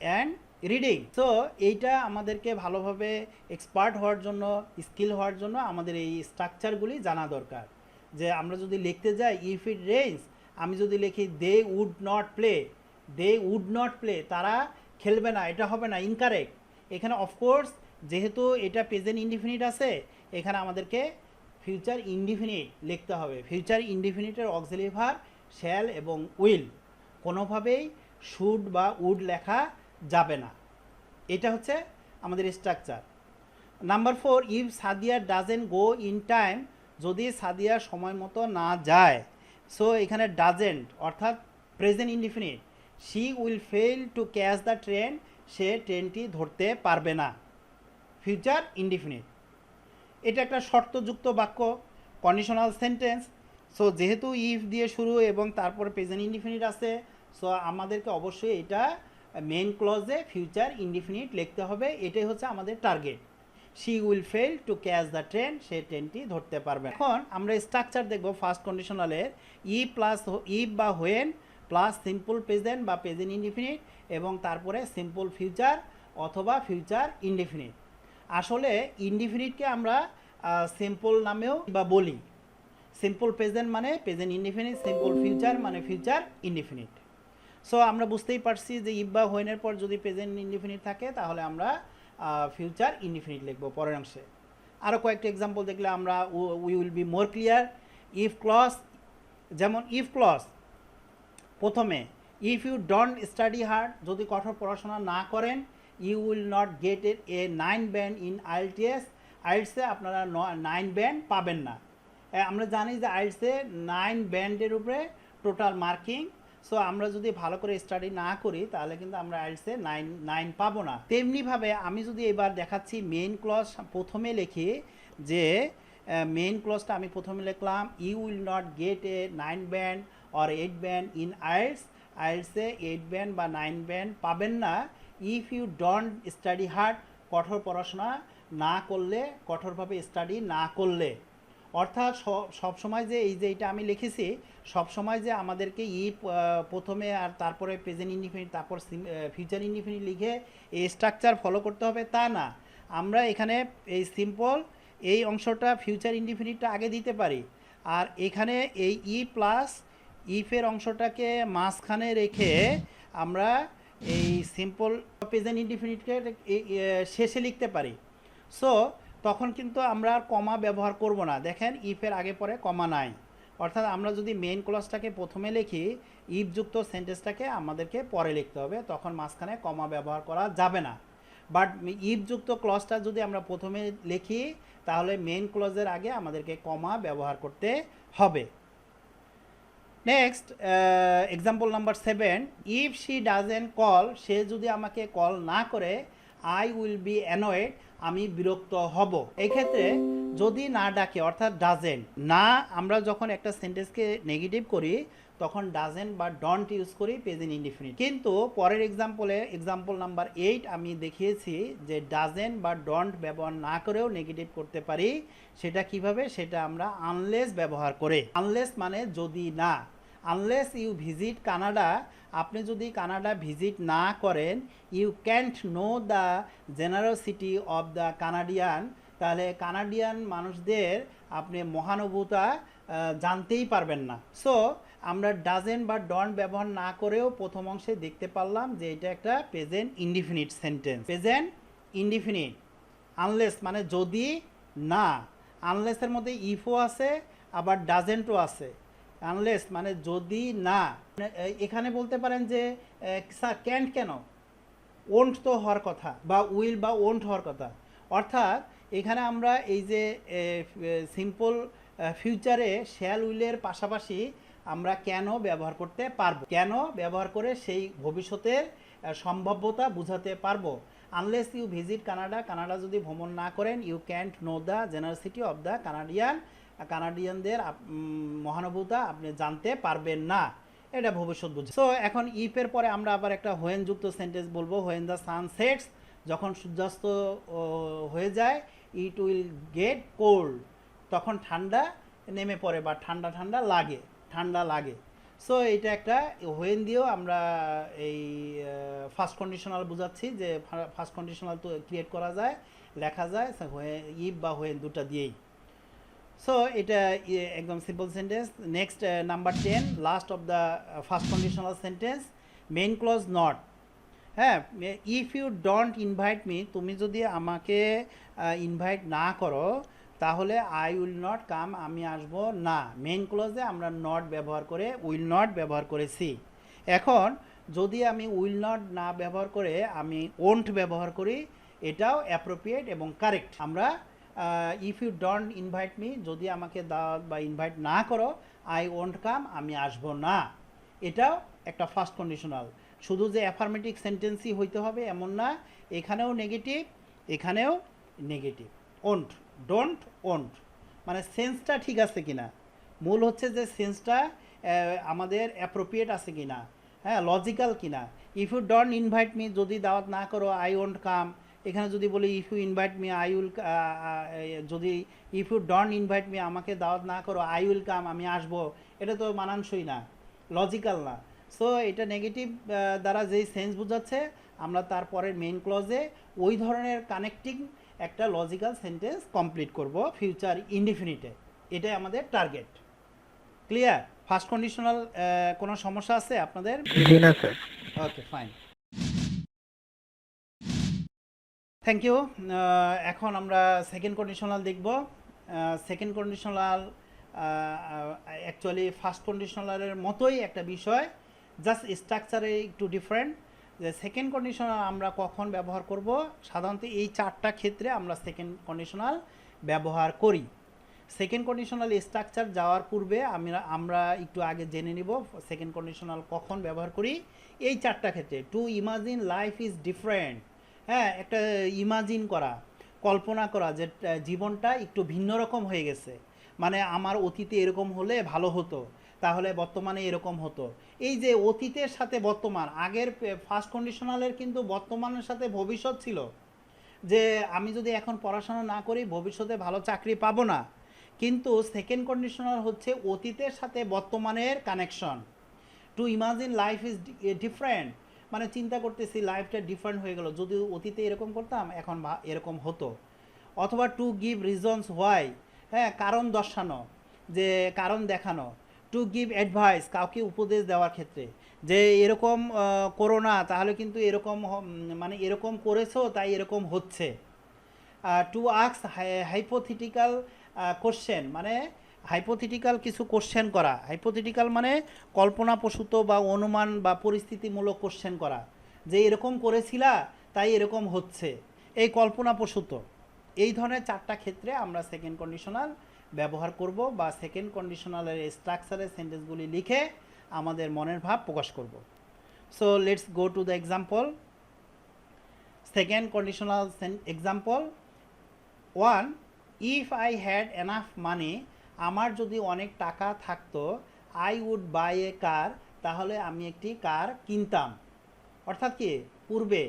and reading. So এইটা আমাদেরকে ভালোভাবে এক্সপার্ট হওয়ার জন্য, স্কিল হওয়ার জন্য আমাদের এই স্ট্রাকচারগুলি জানা দরকার। যে আমরা যদি লিখতে যাই ইফ ইট রেইনস, আমি যদি লিখি they would not play, they would not play তারা খেলবে না, এটা হবে না, ইনকারেক্ট। এখানে অফকোর্স যেহেতু এটা প্রেজেন্ট ইনডিফিনিট আছে, এখানে আমাদেরকে ফিউচার ইনডিফিনিট লিখতে হবে। ফিউচার ইনডিফিনিটের অক্সিলারি ভার্ব শ্যাল এবং উইল, কোনোভাবেই শুড বা উড লেখা যাবে না। এটা হচ্ছে আমাদের structure. Number 4, if Sadia doesn't go in time, যদি সাদিয়া সময় মতো না যায়, সো এখানে ডাজেন্ট অর্থাৎ present indefinite, she will fail to catch the train, সে ট্রেনটি ধরতে পারবে না, ফিউচার ইনডিফিনিট। এটা একটা শর্তযুক্ত বাক্য, কন্ডিশনাল সেন্টেন্স। সো যেহেতু ইফ দিয়ে শুরু এবং তারপরে প্রেজেন্ট ইনডিফিনিট আছে, সো আমাদেরকে অবশ্যই এটা মেইন ক্লজে ফিউচার ইনডিফিনিট লিখতে হবে। এটাই হচ্ছে আমাদের target. She will fail to catch the train, সে ট্রেনটি ধরতে পারবে। এখন আমরা স্ট্রাকচার দেখব ফার্স্ট কন্ডিশনালের। ইফ বা হোয়েন প্লাস সিম্পল প্রেজেন্ট বা প্রেজেন্ট ইনডিফিনিট এবং তারপরে সিম্পল ফিউচার অথবা ফিউচার ইনডিফিনিট। আসলে ইনডিফিনিটকে আমরা সিম্পল নামেও বা বলি। সিম্পল প্রেজেন্ট মানে প্রেজেন্ট ইনডিফিনিট, সিম্পল ফিউচার মানে ফিউচার ইনডিফিনিট। সো আমরা বুঝতেই পারছি যে ইফ বা হোয়েনের পর যদি প্রেজেন্ট ইনডিফিনিট থাকে, তাহলে আমরা ফিউচার ইনডিফিনিট লিখবো পরের অংশে। আরও কয়েকটা এক্সাম্পল দেখলে আমরা we will be more clear. If clause, যেমন ইফ ক্লজ প্রথমে if you don't study hard, যদি কঠোর পড়াশোনা না করেন, you will not get a 9 band in IELTS, আইএলটিএসে আপনারা 9 ব্যান্ড পাবেন না। আমরা জানি যে আইএলটিএসে 9 ব্যান্ডের উপরে টোটাল মার্কিং। সো আমরা যদি ভালো করে স্টাডি না করি, তাহলে কিন্তু আমরা আইএলটিএসে 9 পাবো না। তেমনিভাবে আমি যদি এবার দেখাচ্ছি মেইন ক্লজ প্রথমে লিখি, যে মেইন ক্লজটা আমি প্রথমে লিখলাম you will not get a 9 band or 8 band in IELTS, আইএলটিএসে 8 ব্যান্ড বা 9 ব্যান্ড পাবেন না। If you don't study hard, কঠোর পড়াশোনা না করলে, কঠোরভাবে স্টাডি না করলে। অর্থাৎ সবসময় যে এই যে এটা আমি লিখেছি, সবসময় যে আমাদেরকে প্রথমে আর তারপরে প্রেজেন্ট ইনডিফিনিট তারপর ফিউচার ইনডিফিনিট লিখে এই স্ট্রাকচার ফলো করতে হবে তা না। আমরা এখানে এই সিম্পল এই অংশটা ফিউচার ইনডিফিনিটটা আগে দিতে পারি, আর এখানে এই প্লাস ইফের অংশটাকে মাঝখানে রেখে আমরা এই সিম্পল প্রেজেন্ট ইনডিফিনিটকে শেষে লিখতে পারি। সো তখন কিন্তু আমরা আর কমা ব্যবহার করব না। দেখেন ইফের আগে পরে কমা নাই, অর্থাৎ আমরা যদি মেইন ক্লজটাকে প্রথমে লিখি, ইফযুক্ত সেন্টেন্সটাকে আমাদেরকে পরে লিখতে হবে, তখন মাঝখানে কমা ব্যবহার করা যাবে না। বাট ইফযুক্ত ক্লজটা যদি আমরা প্রথমে লিখি, তাহলে মেইন ক্লজের আগে আমাদেরকে কমা ব্যবহার করতে হবে। Next example number 7, if she doesn't call, সে যদি আমাকে কল না করে, আই উইল বি অ্যানয়েড, আমি বিরক্ত হব। এক্ষেত্রে যদি না ডাকে অর্থাৎ ডাজেন্ট না, আমরা যখন একটা সেন্টেন্সকে নেগেটিভ করি তখন ডাজেন্ট বা ডন্ট ইউজ করি প্রেজেন্ট ইনডিফিনিট। কিন্তু পরের এক্সাম্পল নাম্বার 8 আমি দেখিয়েছি যে ডাজেন্ট বা ডন্ট ব্যবহার না করেও নেগেটিভ করতে পারি। সেটা কিভাবে, সেটা আমরা আনলেস ব্যবহার করে। আনলেস মানে যদি না, আনলেস ইউ ভিজিট কানাডা, আপনি যদি কানাডা ভিজিট না করেন, you can't know the generosity of the Canadian, তাহলে কানাডিয়ান মানুষদের আপনি মহানুভবতা জানতেই পারবেন না। সো আমরা ডাজেন্ট বা ডন্ট ব্যবহার না করেও প্রথম অংশে দেখতে পারলাম যে এটা একটা present indefinite sentence. Present indefinite, unless মানে যদি না, আনলেসের মধ্যে ইফও আছে আবার ডাজেন্টও আছে। আনলেস মানে যদি না, এখানে বলতে পারেন যে স্যার ক্যান্ট কেন, ওন্ট তো হওয়ার কথা, বা উইল বা ওন্ট হওয়ার কথা। অর্থাৎ এখানে আমরা এই যে সিম্পল ফিউচারে শ্যাল উইলের পাশাপাশি আমরা কেন ব্যবহার করতে পারবো, কেন ব্যবহার করে সেই ভবিষ্যতের সম্ভাব্যতা বুঝাতে পারবো। Unless you visit Canada, Canada যদি ভ্রমণ না করেন, you can't know the generosity of the Canadian, কানাডিয়ানদের মহানুভবতা আপনি জানতে পারবেন না। এটা ভবিষ্যৎ বুঝে। সো এখন ইফের পরে আমরা আবার একটা হোয়েন যুক্ত সেন্টেন্স বলবো। হোয়েন দ্য সান সেটস, যখন সূর্যাস্ত হয়ে যায়, ইট উইল গেট কোল্ড, তখন ঠান্ডা নেমে পড়ে বা ঠান্ডা ঠান্ডা লাগে, ঠান্ডা লাগে। সো এটা একটা হোয়েন দিয়েও আমরা এই ফার্স্ট কন্ডিশনাল বোঝাচ্ছি, যে ফার্স্ট কন্ডিশনাল তো ক্রিয়েট করা যায়, লেখা যায় ইফ বা হোয়েন দুটা দিয়েই। সো এটা একদম simple sentence. Next number 10, last of the first conditional sentence, main clause not. হ্যাঁ, if you don't invite me, তুমি যদি আমাকে ইনভাইট না করো তাহলে আই উইল নট কাম, আমি আসবো না। মেইন ক্লজে আমরা নট ব্যবহার করে উইল নট ব্যবহার করেছি। এখন যদি আমি উইল নট না ব্যবহার করে আমি ওন্ট ব্যবহার করি, এটাও অ্যাপ্রোপ্রিয়েট এবং কারেক্ট। আমরা if you don't invite me, যদি আমাকে দাওয়াত বা ইনভাইট না করো, আই ওন্ট কাম, আমি আসবো না। এটাও একটা ফার্স্ট কন্ডিশনাল। শুধু যে অ্যাফার্মেটিভ সেন্টেন্সই হইতে হবে এমন না, এখানেও নেগেটিভ, এখানেও নেগেটিভ। ওন্ট, ডোন্ট, ওন্ট, মানে সেন্সটা ঠিক আছে কিনা, মূল হচ্ছে যে সেন্সটা আমাদের অ্যাপ্রোপ্রিয়েট আছে কিনা, হ্যাঁ, লজিক্যাল কিনা। If you don't invite me, যদি দাওয়াত না করো, আই ওন্ট কাম। এখানে যদি বলি if you invite me I will, যদি if you don't invite me, আমাকে দাওয়াত না করো, আই উইল কাম, আমি আসবো, এটা তো মানানসই না, লজিক্যাল না। সো এটা নেগেটিভ দ্বারা যেই সেন্স বোঝাচ্ছে, আমরা তারপরের মেইন ক্লজে ওই ধরনের কানেক্টিং একটা লজিক্যাল সেন্টেন্স কমপ্লিট করব ফিউচার ইনডিফিনিটে। এটাই আমাদের টার্গেট। ক্লিয়ার? ফার্স্ট কন্ডিশনাল কোনো সমস্যা আছে আপনাদের? জি না sir. Okay, fine, thank you. এখন আমরা সেকেন্ড কন্ডিশনাল দেখব। সেকেন্ড কন্ডিশনাল অ্যাকচুয়ালি ফার্স্ট কন্ডিশনালের মতোই একটা বিষয়, জাস্ট স্ট্রাকচারে একটু ডিফারেন্ট। যে সেকেন্ড কন্ডিশনাল আমরা কখন ব্যবহার করব, সাধারণত এই চারটা ক্ষেত্রে আমরা সেকেন্ড কন্ডিশনাল ব্যবহার করি। সেকেন্ড কন্ডিশনাল স্ট্রাকচার যাওয়ার পূর্বে আমরা একটু আগে জেনে নিব সেকেন্ড কন্ডিশনাল কখন ব্যবহার করি। এই চারটা ক্ষেত্রে, two imagine life is different, হ্যাঁ, একটা ইমাজিন করা, কল্পনা করা যে জীবনটা একটু ভিন্ন রকম হয়ে গেছে, মানে আমার অতীতে এরকম হলে ভালো হতো, তাহলে বর্তমানে এরকম হতো। এই যে অতীতের সাথে বর্তমান, আগের ফার্স্ট কন্ডিশনালের কিন্তু বর্তমানের সাথে ভবিষ্যৎ ছিল, যে আমি যদি এখন পড়াশোনা না করি ভবিষ্যতে ভালো চাকরি পাবো না। কিন্তু সেকেন্ড কন্ডিশনাল হচ্ছে অতীতের সাথে বর্তমানের connection. Two imagine life is different, মানে চিন্তা করতেছি লাইফটা ডিফারেন্ট হয়ে গেল, যদি অতীতে এরকম করতাম এখন এরকম হতো। অথবা টু গিভ রিজনস হোয়াই, হ্যাঁ, কারণ দর্শানো, যে কারণ দেখানো। টু গিভ অ্যাডভাইস, কাউকে উপদেশ দেওয়ার ক্ষেত্রে, যে এরকম করো না, তাহলে কিন্তু এরকম মানে এরকম করেছো তাই এরকম হচ্ছে। টু আস্ক হাইপোথেটিক্যাল কোশ্চেন, মানে হাইপোথেটিক্যাল কিছু কোশ্চেন করা। হাইপোথেটিক্যাল মানে কল্পনাপ্রসূত বা অনুমান বা পরিস্থিতিমূলক কোশ্চেন করা, যে এরকম করেছিলা তাই এরকম হচ্ছে, এই কল্পনাপ্রসূত। এই ধরনের চারটা ক্ষেত্রে আমরা সেকেন্ড কন্ডিশনাল ব্যবহার করব, বা সেকেন্ড কন্ডিশনালের স্ট্রাকচারের সেন্টেন্সগুলি লিখে আমাদের মনের ভাব প্রকাশ করব। So let's go to the example. Second conditional example 1, if I had enough money, আমার যদি অনেক টাকা থাকতো, আই উড বাই এ কার, তাহলে আমি একটি কার কিনতাম। অর্থাৎ কি, পূর্বে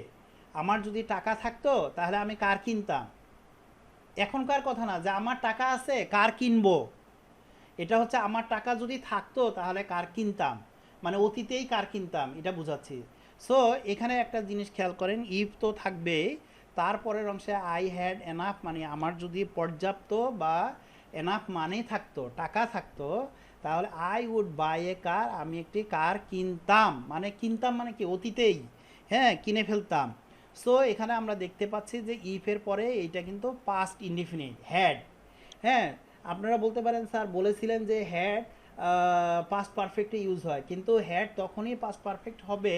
আমার যদি টাকা থাকতো তাহলে আমি কার কিনতাম, এখনকার কথা না যে আমার টাকা আছে কার কিনবো। এটা হচ্ছে আমার টাকা যদি থাকতো তাহলে কার কিনতাম, মানে অতীতেই কার কিনতাম, এটা বোঝাচ্ছি। সো এখানে একটা জিনিস খেয়াল করেন, ইফ তো থাকবে, তারপরের অংশে আই হ্যাড এনাফ, মানে আমার যদি পর্যাপ্ত বা এনাফ মানি থাকতো, টাকা থাকতো, তাহলে আই উড বাই এ কার, আমি একটি কার কিনতাম। মানে কিনতাম মানে কি, অতীতেই হ্যাঁ কিনে ফেলতাম। সো এখানে আমরা দেখতে পাচ্ছি যে ইফের পরে এইটা কিন্তু পাস্ট ইনডিফিনিট হ্যাড। হ্যাঁ, আপনারা বলতে পারেন স্যার বলেছিলেন যে হ্যাড পাস্ট পারফেক্টে ইউজ হয়, কিন্তু হ্যাড তখনই পাস্ট পারফেক্ট হবে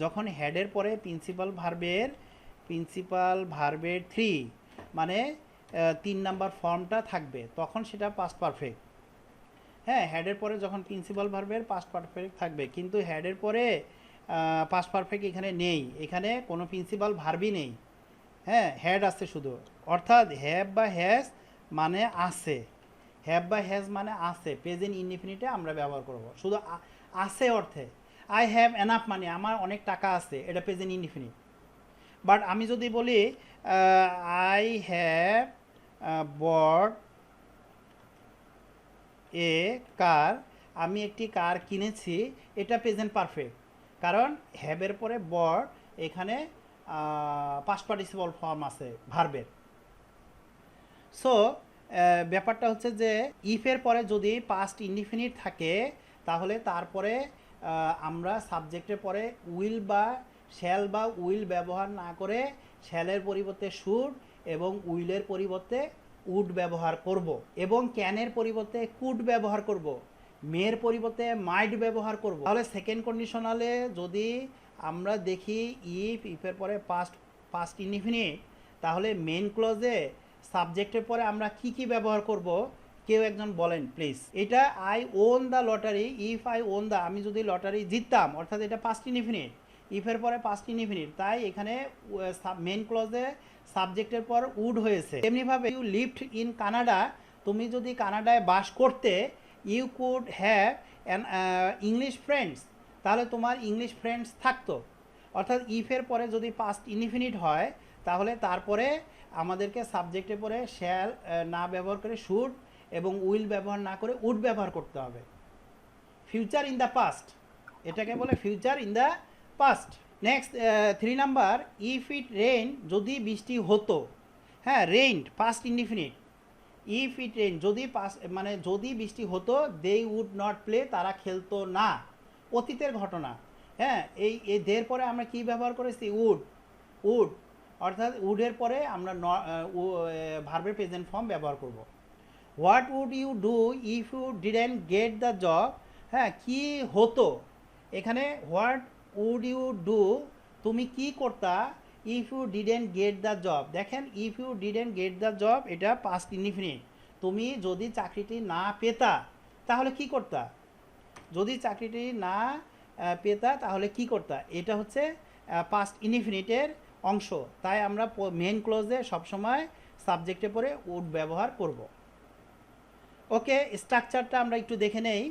যখন হ্যাডের পরে প্রিন্সিপাল ভার্বের থ্রি, মানে 3 নাম্বার ফর্মটা থাকবে, তখন সেটা পাস্ট পারফেক্ট। হ্যাঁ, হেডের পরে যখন প্রিন্সিপাল ভার্বের পাস্ট পারফেক্ট থাকবে, কিন্তু হেডের পরে পাস্ট পারফেক্ট এখানে নেই, এখানে কোনো প্রিন্সিপাল ভার্বই নেই। হ্যাঁ, হেড আছে শুধু, অর্থাৎ হ্যাভ বা হ্যাজ মানে আছে, হ্যাভ বা হ্যাজ মানে আছে, প্রেজেন্ট ইনডিফিনিটে আমরা ব্যবহার করব শুধু আছে অর্থে। আই হ্যাভ এনাফ মানে আমার অনেক টাকা আছে, এটা প্রেজেন্ট ইনডিফিনিট। বাট আমি যদি বলি আই হ্যাভ বট এ কার, আমি একটি কার কিনেছি, এটা প্রেজেন্ট পারফেক্ট, কারণ হ্যাভের পরে বট এখানে পাস্ট পার্টিসিপল ফর্ম আছে ভার্বের। সো ব্যাপারটা হচ্ছে যে ইফের পরে যদি পাস্ট ইনডিফিনিট থাকে, তাহলে তারপরে আমরা সাবজেক্টের পরে উইল বা শ্যাল বা উইল ব্যবহার না করে শ্যালের পরিবর্তে শুড এবং উইলের পরিবর্তে উড ব্যবহার করব, এবং ক্যানের পরিবর্তে কুড ব্যবহার করব, মেয়ের পরিবর্তে মাইট ব্যবহার করব। তাহলে সেকেন্ড কন্ডিশনালে যদি আমরা দেখি ইফের পরে পাস্ট ইনডিফিনিট, তাহলে মেন ক্লজে সাবজেক্টের পরে আমরা কি কি ব্যবহার করব, কেউ একজন বলেন প্লিজ। এটা I won the lottery, if I won the, আমি যদি লটারি জিততাম, অর্থাৎ এটা পাস্ট ইনডিফিনিট, ইফের পরে পাস্ট ইনডিফিনিট, তাই এখানে মেন ক্লজে সাবজেক্টের পর উড হয়েছে। এমনিভাবে ইউ লিভড ইন কানাডা, তুমি যদি কানাডায় বাস করতে, you could have an English friends, তাহলে তোমার ইংলিশ ফ্রেন্ডস থাকতো। অর্থাৎ ইফের পরে যদি পাস্ট ইনডিফিনিট হয়, তাহলে তারপরে আমাদেরকে সাবজেক্টের পরে শ্যাল না ব্যবহার করে শুড এবং উইল ব্যবহার না করে উড ব্যবহার করতে হবে। ফিউচার ইন দ্য পাস্ট, এটাকে বলে future in the past. Next 3 number, if it rain, যদি বৃষ্টি হতো। হ্যাঁ, rained past indefinite, if it rain যদি মানে যদি বৃষ্টি হতো, দে উড নট প্লে, তারা খেলতো না, অতীতের ঘটনা। হ্যাঁ, এই দের পরে আমরা কি ব্যবহার করেছি, উড, অর্থাৎ উডের পরে আমরা ভার্বের প্রেজেন্ট ফর্ম ব্যবহার করব। What would you do if you didn't get the job, হ্যাঁ কি হতো, এখানে হোয়াট উড ইউ ডু, তুমি কি করতা, if you didn't get the job. দেখেন, if you didn't get the job এটা পাস্ট ইনডিফিনিট, তুমি যদি চাকরিটি না পেতা তাহলে কি করতা, যদি চাকরিটি না পেতা তাহলে কি করতা, এটা হচ্ছে পাস্ট ইনডিফিনিটের অংশ। তাই আমরা মেন ক্লোজে সবসময় সাবজেক্টে পরে উড ব্যবহার করব। ওকে, স্ট্রাকচারটা আমরা একটু দেখে নেই।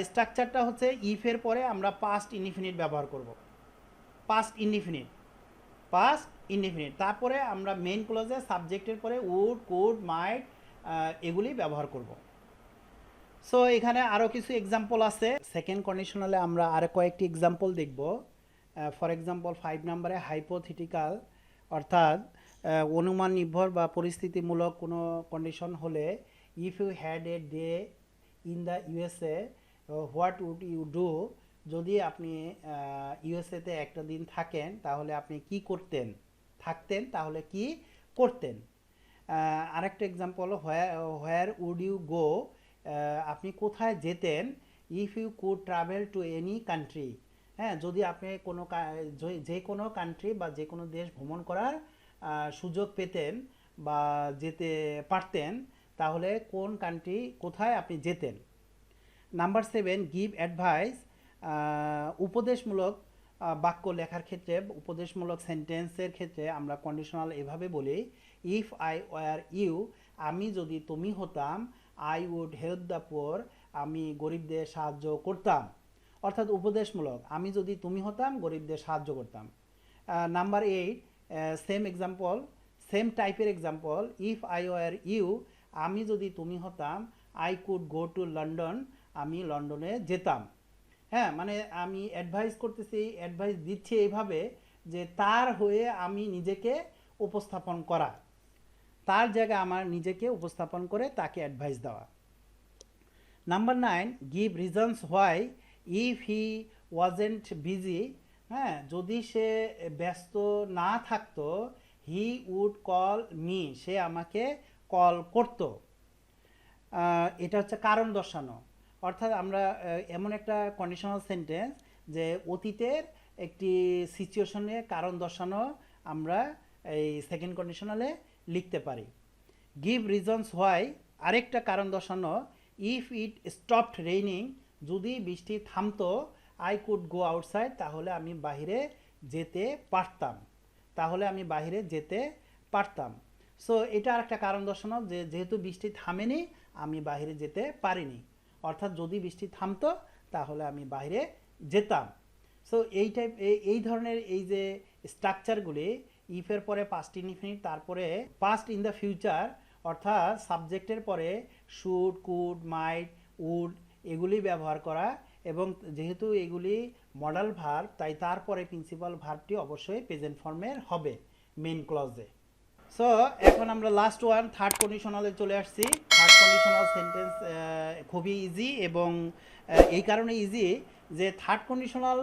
স্ট্রাকচারটা হচ্ছে ইফের পরে আমরা পাস্ট ইনডিফিনিট ব্যবহার করব, পাস্ট ইনডিফিনিট, তারপরে আমরা মেন ক্লোজে সাবজেক্টের পরে উড, কুড, মাইট এগুলি ব্যবহার করব। সো এখানে আরও কিছু এক্সাম্পল আছে। সেকেন্ড কন্ডিশনালে আমরা আরও কয়েকটি এক্সাম্পল দেখব। ফর এক্সাম্পল 5 নম্বরে হাইপোথেটিক্যাল, অর্থাৎ অনুমান নির্ভর বা পরিস্থিতিমূলক কোনো কন্ডিশন হলে, if you had a day in the USA what would you do, যদি আপনি ইউএসএতে একটা দিন থাকেন তাহলে আপনি কি করতেন, থাকতেন তাহলে কি করতেন। আরেকটা example, where would you go, আপনি কোথায় যেতেন, if you could travel to any country, হ্যাঁ যদি আপনি কোনো যে কোনো কান্ট্রি বা যে কোনো দেশ ভ্রমণ করার সুযোগ পেতেন বা যেতে পারতেন, তাহলে কোন কান্ট্রি, কোথায় আপনি যেতেন। নাম্বার 7, গিভ অ্যাডভাইস, উপদেশমূলক বাক্য লেখার ক্ষেত্রে, উপদেশমূলক সেন্টেন্সের ক্ষেত্রে আমরা কন্ডিশনাল এভাবে বলি, ইফ আই ওয়ার ইউ, আমি যদি তুমি হতাম, I would help the poor, আমি গরিবদের সাহায্য করতাম। অর্থাৎ উপদেশমূলক, আমি যদি তুমি হতাম গরিবদের সাহায্য করতাম। নাম্বার 8, সেম এক্সাম্পল, সেম টাইপের example, if I were you, আমি যদি তুমি হতাম, I could go to London, আমি লন্ডনে যেতাম। হ্যাঁ, মানে আমি অ্যাডভাইস করতেছি, অ্যাডভাইস দিচ্ছি এইভাবে যে তার হয়ে আমি নিজেকে উপস্থাপন করা। তার জায়গায় আমার নিজেকে উপস্থাপন করে তাকে অ্যাডভাইস দেওয়া। Number 9, give reasons why if he wasn't busy. হ্যাঁ, যদি সে ব্যস্ত না থাকতো, হি উড কল মি, সে আমাকে কল করতো। এটা হচ্ছে কারণ দর্শানো, অর্থাৎ আমরা এমন একটা কন্ডিশনাল সেন্টেন্স যে অতীতের একটি সিচুয়েশনে কারণ দর্শানো আমরা এই সেকেন্ড কন্ডিশনালে লিখতে পারি। গিভ রিজনস হোয়াই আরেকটা কারণ দর্শানো, ইফ ইট স্টপড রেইনিং, যদি বৃষ্টি থামতো, আই কুড গো আউটসাইড, তাহলে আমি বাইরে যেতে পারতাম, তাহলে আমি বাইরে যেতে পারতাম। সো এটা আরেকটা কারণ দর্শানো যে যেহেতু বৃষ্টি থামেনি আমি বাইরে যেতে পারিনি, অর্থাৎ যদি বৃষ্টি থামতো তাহলে আমি বাইরে যেতাম। সো এই ধরনের এই যে স্ট্রাকচারগুলি, ইফের পরে পাস্ট ইনডিফিনিট, তারপরে পাস্ট ইন দ্য ফিউচার, অর্থাৎ সাবজেক্টের পরে শুড, কুড, মাইট, উড এগুলি ব্যবহার করা, এবং যেহেতু এগুলি মডাল ভার্ব তাই তারপরে প্রিন্সিপাল ভার্বটি অবশ্যই প্রেজেন্ট ফর্মের হবে মেইন ক্লজে। সো এখন আমরা লাস্ট ওয়ান থার্ড কন্ডিশনালে চলে আসছি। থার্ড কন্ডিশনাল সেন্টেন্স খুবই ইজি, এবং এই কারণে ইজি যে থার্ড কন্ডিশনাল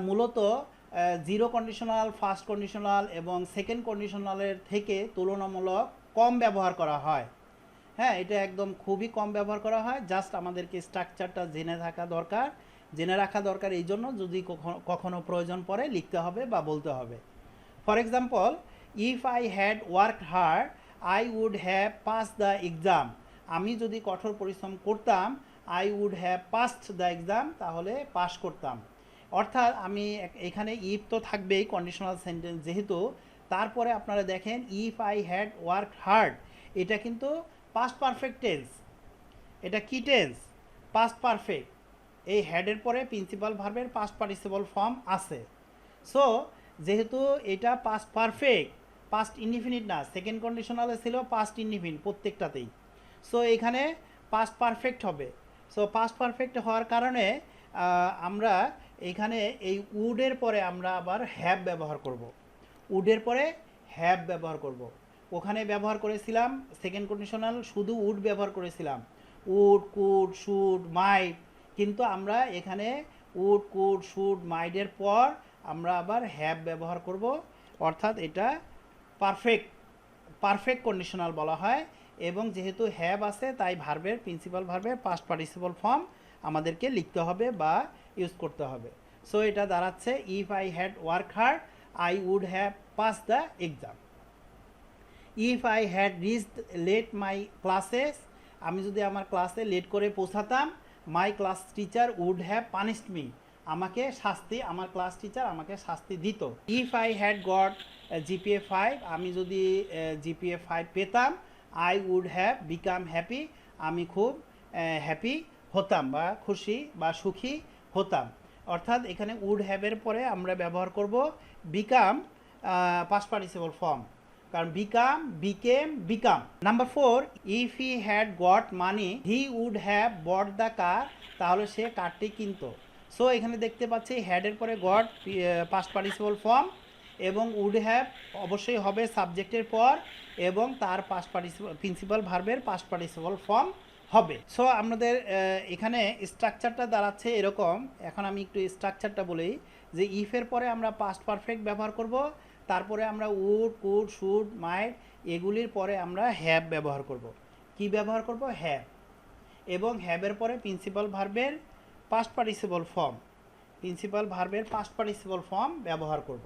মূলত জিরো কন্ডিশনাল, ফার্স্ট কন্ডিশনাল এবং সেকেন্ড কন্ডিশনালের থেকে তুলনামূলক কম ব্যবহার করা হয়। হ্যাঁ, এটা একদম খুবই কম ব্যবহার করা হয়। জাস্ট আমাদেরকে স্ট্রাকচারটা জেনে রাখা দরকার এই জন্য, যদি কখনো প্রয়োজন পড়ে লিখতে হবে বা বলতে হবে। For example, if I had work hard I would have pass the exam. আমি যদি কঠোর পরিশ্রম করতাম, I would have passed the exam, তাহলে পাস করতাম। অর্থাৎ আমি এখানে ইফ তো থাকবেই কন্ডিশনাল সেন্টেন্স যেহেতু, তারপরে আপনারা দেখেন if I had work hard, এটা কিন্তু পাস্ট পারফেক্ট টেন্স। এটা কি টেন্স? Past perfect. এই হ্যাডের পরে প্রিন্সিপাল ভার্বের পাস্ট পার্টিসিপল ফর্ম আছে। সো যেহেতু এটা পাস্ট পারফেক্ট, পাস্ট ইনডিফিনিট না, সেকেন্ড কন্ডিশনালে ছিল পাস্ট ইনডিফিনিট প্রত্যেকটাতেই। সো এখানে পাস্ট পারফেক্ট হবে। সো পাস্ট পারফেক্ট হওয়ার কারণে আমরা এখানে এই উডের পরে আমরা আবার হ্যাভ ব্যবহার করব। উডের পরে হ্যাভ ব্যবহার করব। ওখানে ব্যবহার করেছিলাম সেকেন্ড কন্ডিশনাল শুধু উড ব্যবহার করেছিলাম, উড, কুড, শুড, মাইট, কিন্তু আমরা এখানে উড, কুড, শুড, মাইটের পর আমরা আবার হ্যাভ ব্যবহার করব, অর্থাৎ এটা পারফেক্ট কন্ডিশনাল বলা হয়। এবং যেহেতু হ্যাভ আছে তাই ভার্বের প্রিন্সিপাল ভার্বের পাস্ট পার্টিসিপল ফর্ম আমাদেরকে লিখতে হবে বা ইউজ করতে হবে। সো এটা দাঁড়াচ্ছে if I had work hard I would have pass the exam. If I had reached late my classes, আমি যদি আমার ক্লাসে লেট করে পৌঁছাতাম, my class teacher would have punished me, আমার ক্লাস টিচার আমাকে শাস্তি দিত। If I had got GPA 5, আমি যদি জিপিএ 5 পেতাম, I would have become happy, আমি খুব হ্যাপি হতাম বা খুশি বা সুখী হতাম। অর্থাৎ এখানে উড হ্যাভের পরে আমরা ব্যবহার করব বিকাম পাস্ট পার্টিসিপল ফর্ম, কারণ become, became, become. Number 4, if he had got money he would have bought the car, তাহলে সে কারটি কিনতো। সো এখানে দেখতে পাচ্ছি হ্যাডের পরে গট পাস্ট পার্টিসিপল ফর্ম, এবং উড হ্যাভ অবশ্যই হবে সাবজেক্টের পর, এবং তার পাস্ট পার্টিসিপল প্রিন্সিপাল ভার্বের পাস্ট পার্টিসিপল ফর্ম হবে। সো আমাদের এখানে স্ট্রাকচারটা দাঁড়াচ্ছে এরকম। এখন আমি একটু স্ট্রাকচারটা বলি যে ইফের পরে আমরা পাস্ট পারফেক্ট ব্যবহার করব, তারপরে আমরা উড, কুড, শুড, মাইট এগুলির পরে আমরা হ্যাভ ব্যবহার করব। কি ব্যবহার করব? হ্যাভ। এবং হ্যাভের পরে প্রিন্সিপাল ভার্বের পাস্ট পার্টিসিপল ফর্ম ব্যবহার করব।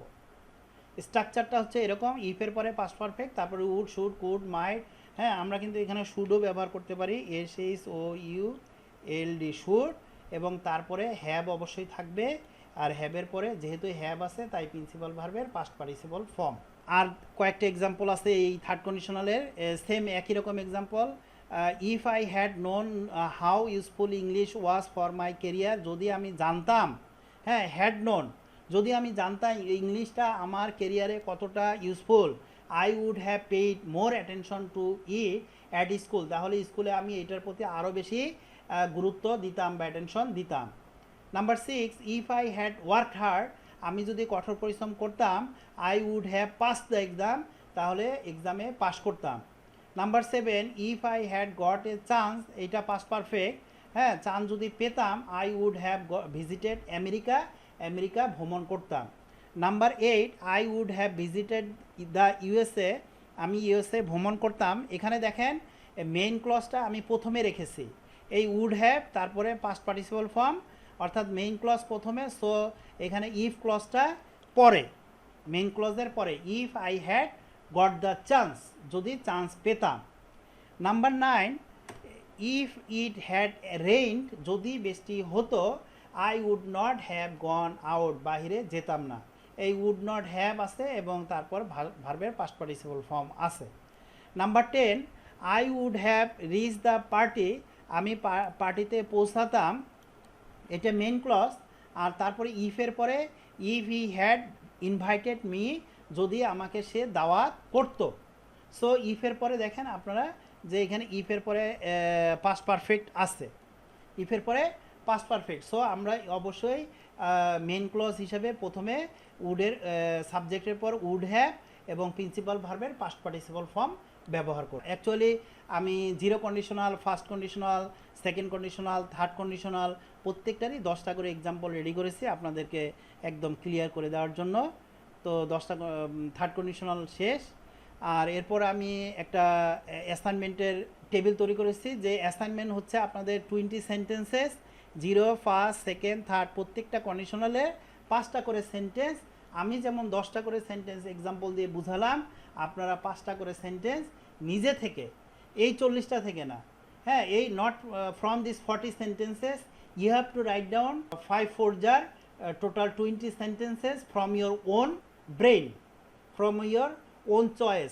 স্ট্রাকচারটা হচ্ছে এরকম, ইফের পরে পাস্ট পারফেক্ট, তারপরে উড, শুড, কুড, মাইট। হ্যাঁ, আমরা কিন্তু এখানে শুডও ব্যবহার করতে পারি, SHOULD, শুড, এবং তারপরে হ্যাভ অবশ্যই থাকবে। আর হ্যাভের পরে যেহেতু হ্যাভ আছে তাই প্রিন্সিপাল ভার্বের পাস্ট পার্টিসিপল ফর্ম। আর কয়েকটা এক্সাম্পল আছে এই থার্ড কন্ডিশনালের, সেম একই রকম example. If I had known how useful English was for my career, যদি আমি জানতাম, হ্যাঁ হ্যাড নোন, যদি আমি জানতাম ইংলিশটা আমার কেরিয়ারে কতটা useful, I would have paid more attention to it at school, তাহলে স্কুলে আমি এটার প্রতি আরও বেশি গুরুত্ব দিতাম বা অ্যাটেনশন দিতাম। Number 6, if I had work hard, আমি যদি কঠোর পরিশ্রম করতাম, I would have pass the exam, তাহলে এক্সামে পাস করতাম। Number 7, if I had got a chance, এইটা পাস্ট পারফেক্ট। হ্যাঁ, চান্স যদি পেতাম, I would have visited America, America ভ্রমণ করতাম। Number 8, I would have visited the USA, আমি ইউএসএ ভ্রমণ করতাম। এখানে দেখেন মেইন ক্লজটা আমি প্রথমে রেখেছি, এই উড হ্যাভ, তারপরে পাস্ট পার্টিসিপল ফর্ম, অর্থাৎ মেইন ক্লজ প্রথমে। সো এখানে ইফ ক্লজটা পরে, মেইন ক্লজের পরে। If I had got the chance, যদি চান্স পেতাম। Number 9, if it had rained, যদি বৃষ্টি হতো, I would not have gone out, বাহিরে যেতাম না। এই উড নট হ্যাভ আছে এবং তারপর ভার্বের পাস্ট পার্টিসিপল ফর্ম আছে। Number 10, I would have reach the party, আমি পার্টিতে পৌঁছাতাম, এটা মেইন ক্লজ। আর তারপরে ইফের পরে if he had invited me, যদি আমাকে সে দাওয়াত করতো। সো ইফের পরে দেখেন আপনারা যে এখানে ইফের পরে পাস্ট পারফেক্ট আছে, ইফের পরে পাস্ট পারফেক্ট। সো আমরা অবশ্যই মেইন ক্লজ হিসেবে প্রথমে উডের সাবজেক্টের পর উড হ্যাভ এবং প্রিন্সিপাল ভার্বের পাস্ট পার্টিসিপল ফর্ম ব্যবহার করব। অ্যাকচুয়ালি আমি zero conditional, first conditional, second conditional, third conditional প্রত্যেকটারই 10টা করে এক্সাম্পল রেডি করেছি আপনাদেরকে একদম ক্লিয়ার করে দেওয়ার জন্য। তো 10টা থার্ড কন্ডিশনাল শেষ। আর এরপর আমি একটা অ্যাসাইনমেন্টের টেবিল তৈরি করেছি, যে অ্যাসাইনমেন্ট হচ্ছে আপনাদের 20 sentences, zero, first, second, third প্রত্যেকটা কন্ডিশনালে 5টা করে সেন্টেন্স। আমি যেমন 10টা করে সেন্টেন্স এক্সাম্পল দিয়ে বুঝালাম, আপনারা 5টা করে সেন্টেন্স নিজে থেকে, এই 40টা থেকে না, হ্যাঁ, এই not from this 40 sentences, you have to write down 5 4 jar total 20 sentences from your own brain, from your own choice,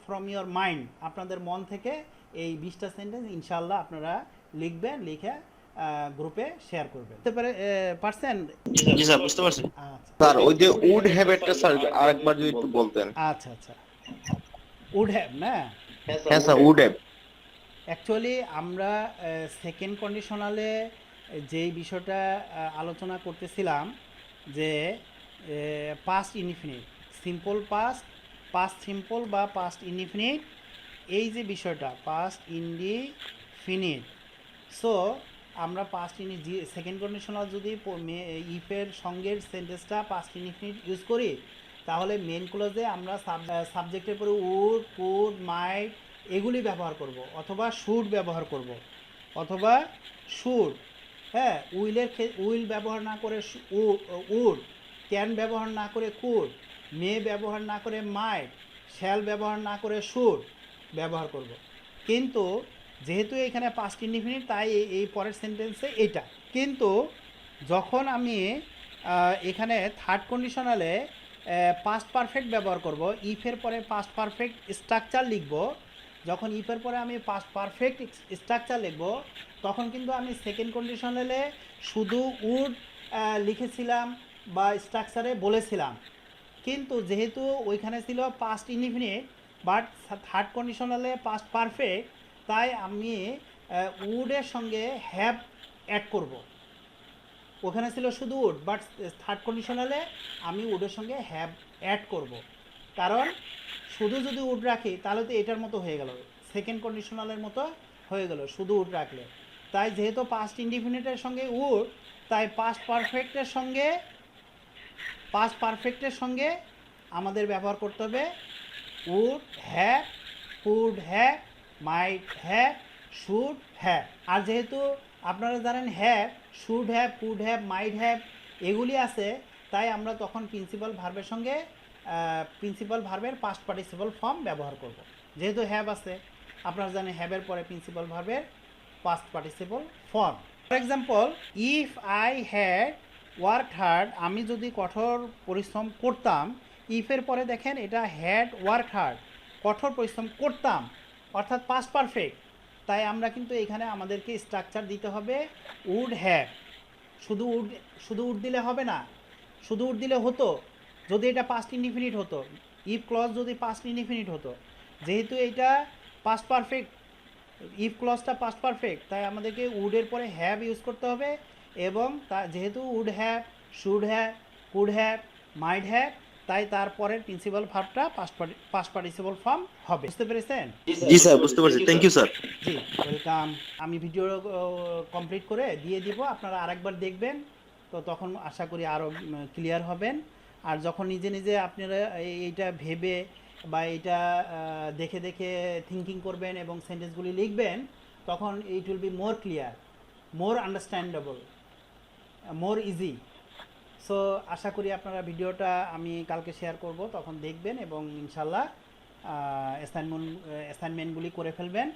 from your mind. আপনাদের মন থেকে এই 20টা সেন্টেন্স ইনশাল্লাহ আপনারা লিখবেন, লিখে গ্রুপে শেয়ার করবেন। বুঝতে পারছেন? জি স্যার, বুঝতে পারছি। আচ্ছা স্যার ওই যে উড হ্যাভ একটা স্যার আরেকবার যদি একটু বলতেন। আচ্ছা আচ্ছা, উড হ্যাভ না, হ্যাঁ স্যার, উড হ্যাভ। অ্যাকচুয়ালি আমরা সেকেন্ড কন্ডিশনালে যেই বিষয়টা আলোচনা করতেছিলাম, যে past indefinite, simple past, past simple বা পাস্ট ইনডিফিনিট, এই যে বিষয়টা পাস্ট ইনডিফিনিট। সো আমরা পাস্ট সেকেন্ড কন্ডিশনাল যদি ইফের সঙ্গের সেন্টেন্সটা পাস্ট ইনডিফিনিট ইউজ করি, তাহলে মেন ক্লোজে আমরা সাবজেক্টের পরে উড, কুড, মাইট এগুলি ব্যবহার করব, অথবা শুড ব্যবহার করব, অথবা শুড। হ্যাঁ, উইল ব্যবহার না করে উড, ক্যান ব্যবহার না করে কুড, মে ব্যবহার না করে মাইট, শ্যাল ব্যবহার না করে শুড ব্যবহার করব। কিন্তু যেহেতু এখানে পাস্ট ইনডিফিনিট, তাই এই পরের সেন্টেন্সে এটা। কিন্তু যখন আমি এখানে থার্ড কন্ডিশনালে পাস্ট পারফেক্ট ব্যবহার করব, ইফের পরে পাস্ট পারফেক্ট স্ট্রাকচার লিখব, যখন ইফের পরে আমি পাস্ট পারফেক্ট স্ট্রাকচার লিখব, তখন কিন্তু আমি সেকেন্ড কন্ডিশনালে শুধু উড লিখেছিলাম বা স্ট্রাকচারে বলেছিলাম। কিন্তু যেহেতু ওইখানে ছিল পাস্ট ইনডিফিনিট বাট থার্ড কন্ডিশনালে পাস্ট পারফেক্ট, তাই আমি উডের সঙ্গে হ্যাভ অ্যাড করব। ওখানে ছিল শুধু উড, বাট থার্ড কন্ডিশনালে আমি উডের সঙ্গে হ্যাভ অ্যাড করব। কারণ শুধু যদি উড রাখি তাহলে তো এটার মতো হয়ে গেল, সেকেন্ড কন্ডিশনালের মতো হয়ে গেল শুধু উড রাখলে। তাই যেহেতু পাস্ট ইনডিফিনিটের সঙ্গে উড, তাই পাস্ট পারফেক্টের সঙ্গে আমাদের ব্যবহার করতে হবে would have, could have, might have, should have. আর যেহেতু আপনারা জানেন have, should have, could have, might have এগুলি আছে, তাই আমরা তখন প্রিন্সিপাল ভার্বের সঙ্গে প্রিন্সিপাল ভার্বের পাস্ট পার্টিসিপল ফর্ম ব্যবহার করব। যেহেতু হ্যাভ আছে, আপনারা জানেন হ্যাভের পরে প্রিন্সিপাল ভার্বের past participle form. For example, if I had work hard, আমি যদি কঠোর পরিশ্রম করতাম, ইফের পরে দেখেন এটা হ্যাড ওয়ার্ক হার্ড, কঠোর পরিশ্রম করতাম, অর্থাৎ পাস্ট পারফেক্ট। তাই আমরা কিন্তু এখানে আমাদেরকে স্ট্রাকচার দিতে হবে উড হ্যাভ। শুধু উড দিলে হবে না, শুধু উড দিলে হতো যদি এটা পাস্ট ইনডিফিনিট হতো, ইফ ক্লজ যদি পাস্ট ইনডিফিনিট হতো। যেহেতু এটা পাস্ট পারফেক্ট, ইফ ক্লজটা পাস্ট পারফেক্ট, তাই আমাদেরকে উডের পরে হ্যাভ ইউজ করতে হবে। এবং যেহেতু would have, should have, could have, might have তাই তারপরের প্রিন্সিপাল ভার্বটা পাস্ট পার্টিসিপল ফর্ম হবে। বুঝতে পেরেছেন? জি স্যার, বুঝতে পারছি। Thank you sir. জি, ওয়েলকাম। আমি ভিডিও কমপ্লিট করে দিয়ে দিব, আপনারা আরেকবার দেখবেন, তো তখন আশা করি আরও ক্লিয়ার হবেন। আর যখন নিজে নিজে আপনারা এইটা ভেবে বা এইটা দেখে দেখে থিঙ্কিং করবেন এবং সেন্টেন্সগুলি লিখবেন, তখন it will be more clear, more understandable, more easy. So আশা করি আপনারা ভিডিওটা আমি কালকে শেয়ার করব, তখন দেখবেন এবং ইনশাল্লাহ অ্যাসাইনমেন্টগুলি করে ফেলবেন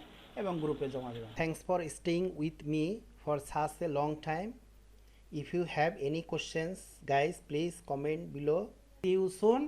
এবং গ্রুপে জমা দেবেন। Thanks for staying with me for such a long time. If you have any questions, guys, please comment below. See you soon.